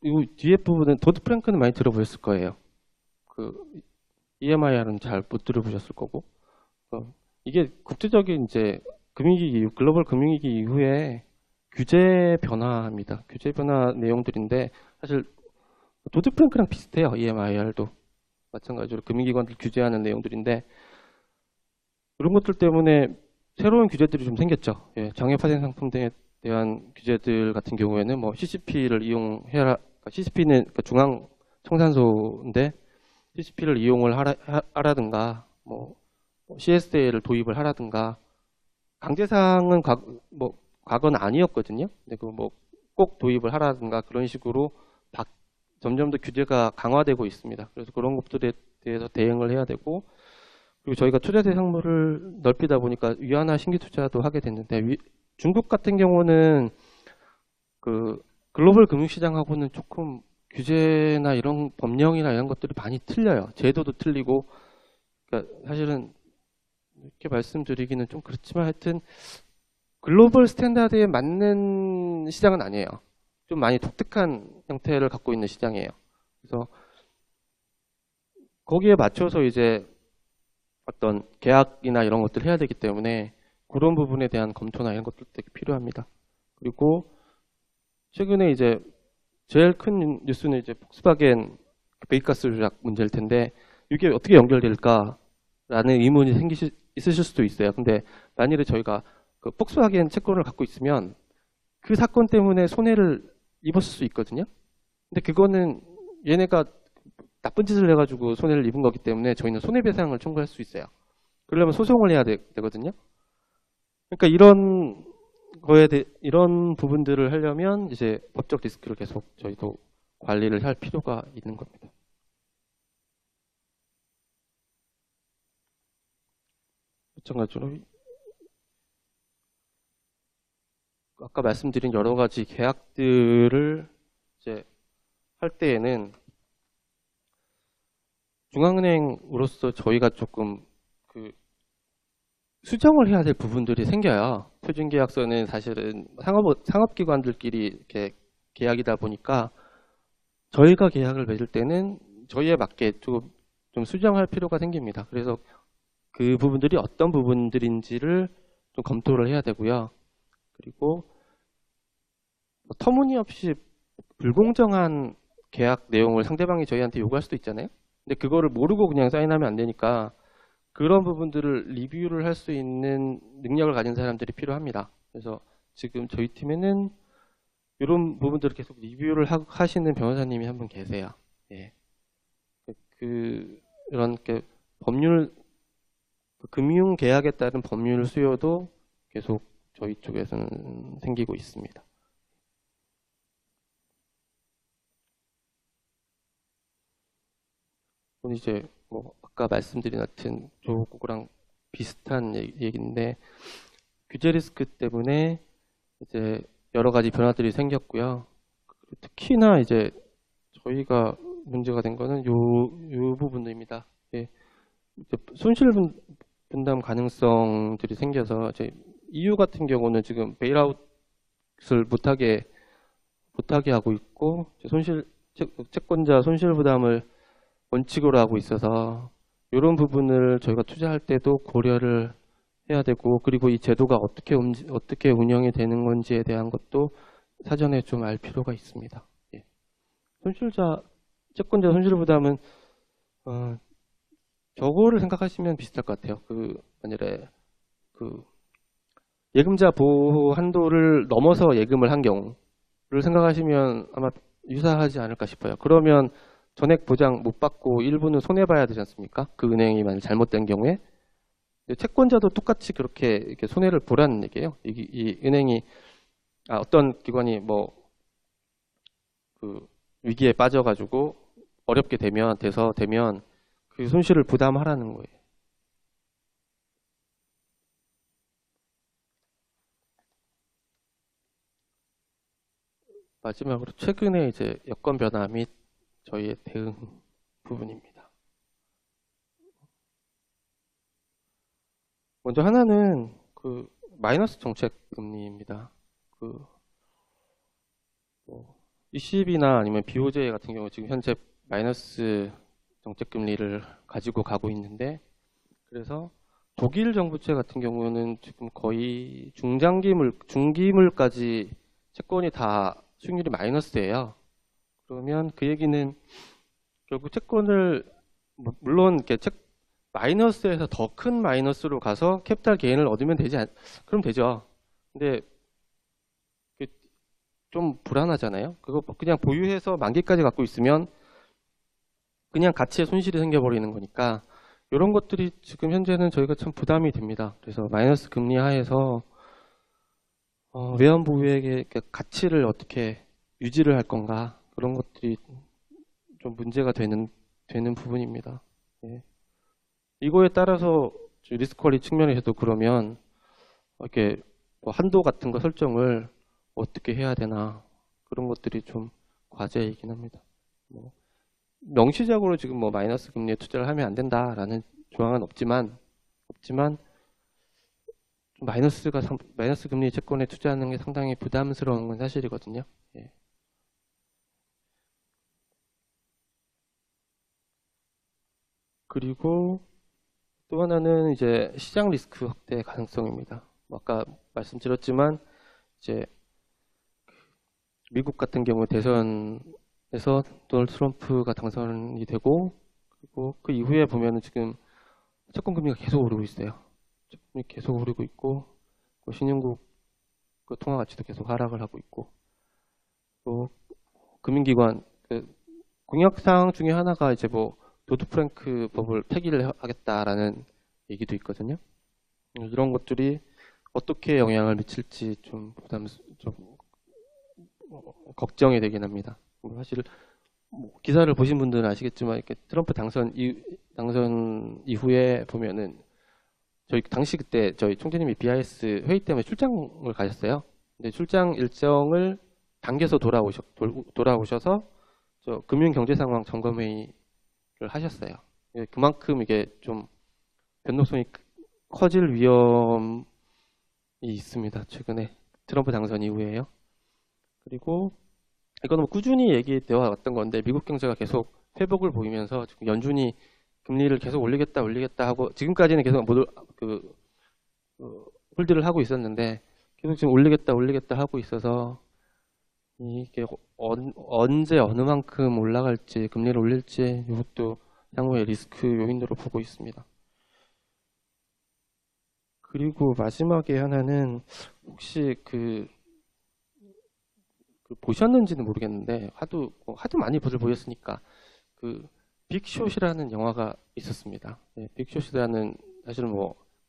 이 뒤에 부분은 도드 프랭크는 많이 들어보셨을 거예요. 그 EMIR은 잘 못 들어보셨을 거고 이게 국제적인 이제 금융위기, 글로벌 금융위기 이후에 규제 변화입니다. 규제 변화 내용들인데 사실 도드 프랭크랑 비슷해요. EMIR도 마찬가지로 금융기관들 규제하는 내용들인데 그런 것들 때문에 새로운 규제들이 좀 생겼죠. 예, 장외 파생 상품 등에 대한 규제들 같은 경우에는 뭐 CCP를 이용해라. CCP는 그러니까 중앙 청산소인데 CCP를 이용을 하라든가 뭐 CSA를 도입을 하라든가 강제상은 과거는 아니었거든요. 근데 그 뭐 꼭 도입을 하라든가 그런 식으로 점점 더 규제가 강화되고 있습니다. 그래서 그런 것들에 대해서 대응을 해야 되고 그리고 저희가 투자 대상물을 넓히다 보니까 위안화 신규 투자도 하게 됐는데 중국 같은 경우는 그 글로벌 금융시장하고는 조금 규제나 이런 법령이나 이런 것들이 많이 틀려요. 제도도 틀리고 그러니까 사실은 이렇게 말씀드리기는 좀 그렇지만 하여튼 글로벌 스탠다드에 맞는 시장은 아니에요. 좀 많이 독특한 형태를 갖고 있는 시장이에요. 그래서 거기에 맞춰서 이제 어떤 계약이나 이런 것들을 해야 되기 때문에 그런 부분에 대한 검토나 이런 것들 되게 필요합니다. 그리고 최근에 이제 제일 큰 뉴스는 이제 폭스바겐 배기가스 조작 문제일 텐데 이게 어떻게 연결될까라는 의문이 있으실 수도 있어요. 근데 만일에 저희가 그 폭스바겐 채권을 갖고 있으면 그 사건 때문에 손해를 입었을 수 있거든요. 근데 그거는 얘네가 나쁜 짓을 해가지고 손해를 입은 거기 때문에 저희는 손해배상을 청구할 수 있어요. 그러려면 소송을 해야 되거든요. 그러니까 이런 부분들을 하려면 이제 법적 리스크를 계속 저희도 관리를 할 필요가 있는 겁니다. 마찬가지로 아까 말씀드린 여러 가지 계약들을 이제 할 때에는 중앙은행으로서 저희가 조금 그 수정을 해야 될 부분들이 생겨요. 표준계약서는 사실은 상업기관들끼리 이렇게 계약이다 보니까 저희가 계약을 맺을 때는 저희에 맞게 좀 수정할 필요가 생깁니다. 그래서 그 부분들이 어떤 부분들인지를 좀 검토를 해야 되고요. 그리고 터무니없이 불공정한 계약 내용을 상대방이 저희한테 요구할 수도 있잖아요. 근데 그거를 모르고 그냥 사인하면 안 되니까 그런 부분들을 리뷰를 할 수 있는 능력을 가진 사람들이 필요합니다. 그래서 지금 저희 팀에는 이런 부분들을 계속 리뷰를 하시는 변호사님이 한 분 계세요. 예. 이런 법률, 금융 계약에 따른 법률 수요도 계속 저희 쪽에서는 생기고 있습니다. 이제 뭐 아까 말씀드린 같은 조국랑 비슷한 얘기인데 규제 리스크 때문에 이제 여러 가지 변화들이 생겼고요. 특히나 이제 저희가 문제가 된 거는 요 부분입니다. 예. 손실 분담 가능성들이 생겨서 이제 EU 같은 경우는 지금 베일아웃을 못하게 하고 있고 채권자 손실 부담을 원칙으로 하고 있어서 이런 부분을 저희가 투자할 때도 고려를 해야 되고 그리고 이 제도가 어떻게 운영이 되는 건지에 대한 것도 사전에 좀 알 필요가 있습니다. 예. 채권자 손실 부담은 저거를 생각하시면 비슷할 것 같아요. 만일에 예금자 보호 한도를 넘어서 예금을 한 경우를 생각하시면 아마 유사하지 않을까 싶어요. 그러면 전액 보장 못 받고 일부는 손해봐야 되지 않습니까? 그 은행이 만약 잘못된 경우에. 채권자도 똑같이 그렇게 이렇게 손해를 보라는 얘기예요. 이 은행이, 어떤 기관이 위기에 빠져가지고 어렵게 되면 그 손실을 부담하라는 거예요. 마지막으로 최근에 이제 여건 변화 및 저희의 대응 부분입니다. 먼저 하나는 마이너스 정책 금리입니다. ECB나 아니면 BOJ 같은 경우 지금 현재 마이너스 정책 금리를 가지고 가고 있는데 그래서 독일 정부채 같은 경우는 지금 거의 중기물까지 채권이 다 수익률이 마이너스예요. 그러면 그 얘기는 결국 채권을 물론 이렇게 마이너스에서 더 큰 마이너스로 가서 캐피탈 게인을 얻으면 그럼 되죠. 근데 좀 불안하잖아요. 그거 그냥 보유해서 만기까지 갖고 있으면 그냥 가치에 손실이 생겨버리는 거니까 이런 것들이 지금 현재는 저희가 참 부담이 됩니다. 그래서 마이너스 금리 하에서 외환 보유액의 가치를 어떻게 유지를 할 건가 그런 것들이 좀 문제가 되는 부분입니다. 예. 이거에 따라서 리스크 관리 측면에서도 그러면 이렇게 한도 같은 거 설정을 어떻게 해야 되나 그런 것들이 좀 과제이긴 합니다. 명시적으로 지금 마이너스 금리에 투자를 하면 안 된다라는 조항은 없지만 마이너스 금리 채권에 투자하는 게 상당히 부담스러운 건 사실이거든요. 예. 그리고 또 하나는 이제 시장 리스크 확대 가능성입니다. 아까 말씀드렸지만 이제 미국 같은 경우 대선에서 도널드 트럼프가 당선이 되고 그리고 그 이후에 보면은 지금 채권 금리가 계속 오르고 있어요. 채권이 계속 오르고 있고 신흥국 통화 가치도 계속 하락을 하고 있고 또 금융기관 공약사항 중에 하나가 이제 도드-프랭크 법을 폐기를 하겠다라는 얘기도 있거든요. 이런 것들이 어떻게 영향을 미칠지 좀 걱정이 되긴 합니다. 사실 기사를 보신 분들은 아시겠지만 이렇게 트럼프 당선 이후에 보면은 당시 그때 저희 총재님이 BIS 회의 때문에 출장을 가셨어요. 근데 출장 일정을 당겨서 돌아오셔서 금융 경제 상황 점검 회의를 하셨어요. 그만큼 이게 좀 변동성이 커질 위험이 있습니다. 최근에 트럼프 당선 이후에요. 그리고 이거는 꾸준히 얘기되어 왔던 건데 미국 경제가 계속 회복을 보이면서 지금 연준이 금리를 계속 올리겠다 하고 지금까지는 계속 홀드를 하고 있었는데 계속 지금 올리겠다 하고 있어서 이게 언제 어느 만큼 올라갈지, 금리를 올릴지 이것도 향후의 리스크 요인으로 보고 있습니다. 그리고 마지막에 하나는 혹시 보셨는지는 모르겠는데 하도 많이 보셨으니까 그 빅숏이라는 영화가 있었습니다. 네, 빅숏이라는 사실은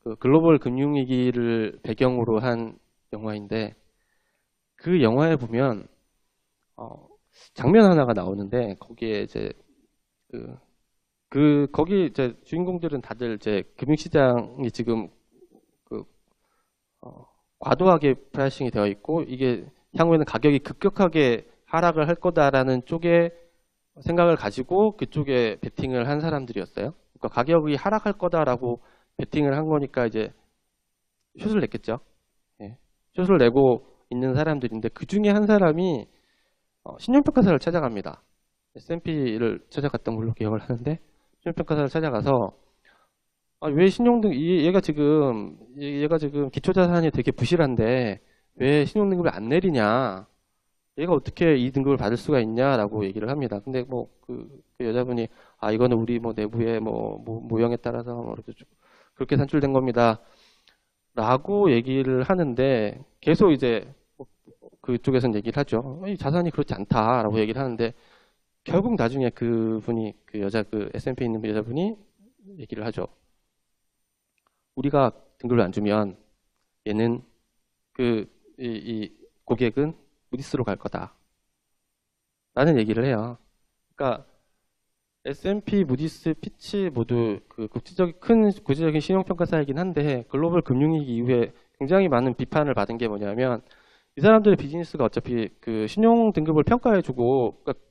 그 글로벌 금융위기를 배경으로 한 영화인데 그 영화에 보면 장면 하나가 나오는데 거기에 이제 거기 이제 주인공들은 다들 이제 금융시장이 지금 과도하게 프라이싱이 되어 있고 이게 향후에는 가격이 급격하게 하락을 할 거다라는 쪽에 생각을 가지고 그쪽에 베팅을 한 사람들이었어요. 그러니까 가격이 하락할 거다라고 베팅을 한 거니까 이제 숏을 냈겠죠. 예. 숏을 내고 있는 사람들인데 그 중에 한 사람이 신용평가사를 찾아갑니다. S&P를 찾아갔던 걸로 기억을 하는데 신용평가사를 찾아가서 왜 얘가 지금 기초자산이 되게 부실한데 왜 신용등급을 안 내리냐? 얘가 어떻게 이 등급을 받을 수가 있냐라고 얘기를 합니다. 근데 그 여자분이 이거는 우리 내부의 모형에 따라서 그렇게 산출된 겁니다. 라고 얘기를 하는데 계속 이제 그쪽에서는 얘기를 하죠. 이 자산이 그렇지 않다라고 얘기를 하는데 결국 나중에 그분이 그 S&P에 있는 여자분이 얘기를 하죠. 우리가 등급을 안 주면 얘는 이 고객은 무디스로 갈 거다. 라는 얘기를 해요. 그러니까 S&P, 무디스, 피치 모두 큰 국제적인 신용평가사이긴 한데 글로벌 금융위기 이후에 굉장히 많은 비판을 받은 게 뭐냐면 이 사람들의 비즈니스가 어차피 그 신용 등급을 평가해주고 그러니까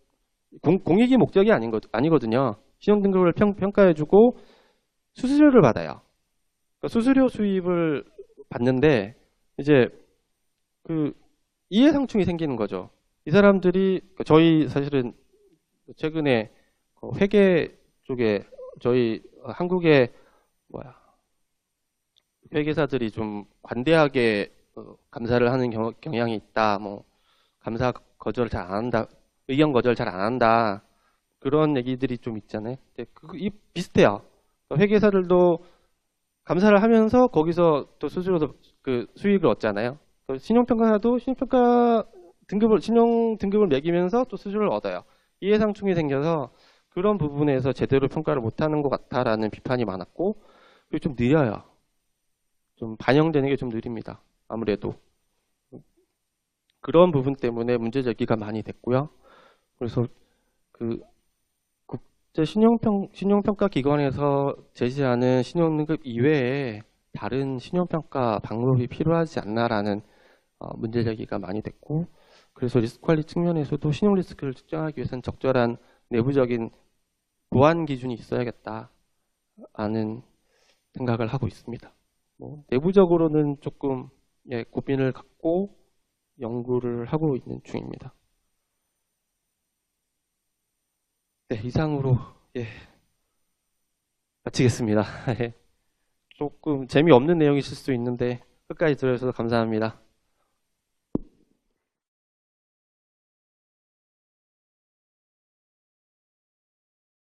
공익이 목적이 아니거든요. 신용 등급을 평가해주고 수수료를 받아요. 그러니까 수수료 수입을 받는데 이제 이해상충이 생기는 거죠. 이 사람들이 저희 사실은 최근에 회계 쪽에 저희 한국의 회계사들이 좀 관대하게 감사를 하는 경향이 있다. 감사 거절 잘 안 한다. 의견 거절 잘 안 한다. 그런 얘기들이 좀 있잖아요. 비슷해요. 회계사들도 감사를 하면서 거기서 또 수익을 얻잖아요. 신용평가사도 신용 등급을 매기면서 또 수수료를 얻어요. 이해상충이 생겨서 그런 부분에서 제대로 평가를 못하는 것 같다라는 비판이 많았고 그리고 좀 느려요. 좀 반영되는 게 좀 느립니다. 아무래도 그런 부분 때문에 문제 제기가 많이 됐고요. 그래서 국제 신용평가 기관에서 제시하는 신용등급 이외에 다른 신용평가 방법이 필요하지 않나라는 문제 제기가 많이 됐고 그래서 리스크 관리 측면에서도 신용 리스크를 측정하기 위해서는 적절한 내부적인 보안 기준이 있어야겠다라는 생각을 하고 있습니다. 내부적으로는 조금 고민을 갖고 연구를 하고 있는 중입니다. 네, 이상으로 마치겠습니다. 조금 재미없는 내용이실 수 있는데 끝까지 들어주셔서 감사합니다.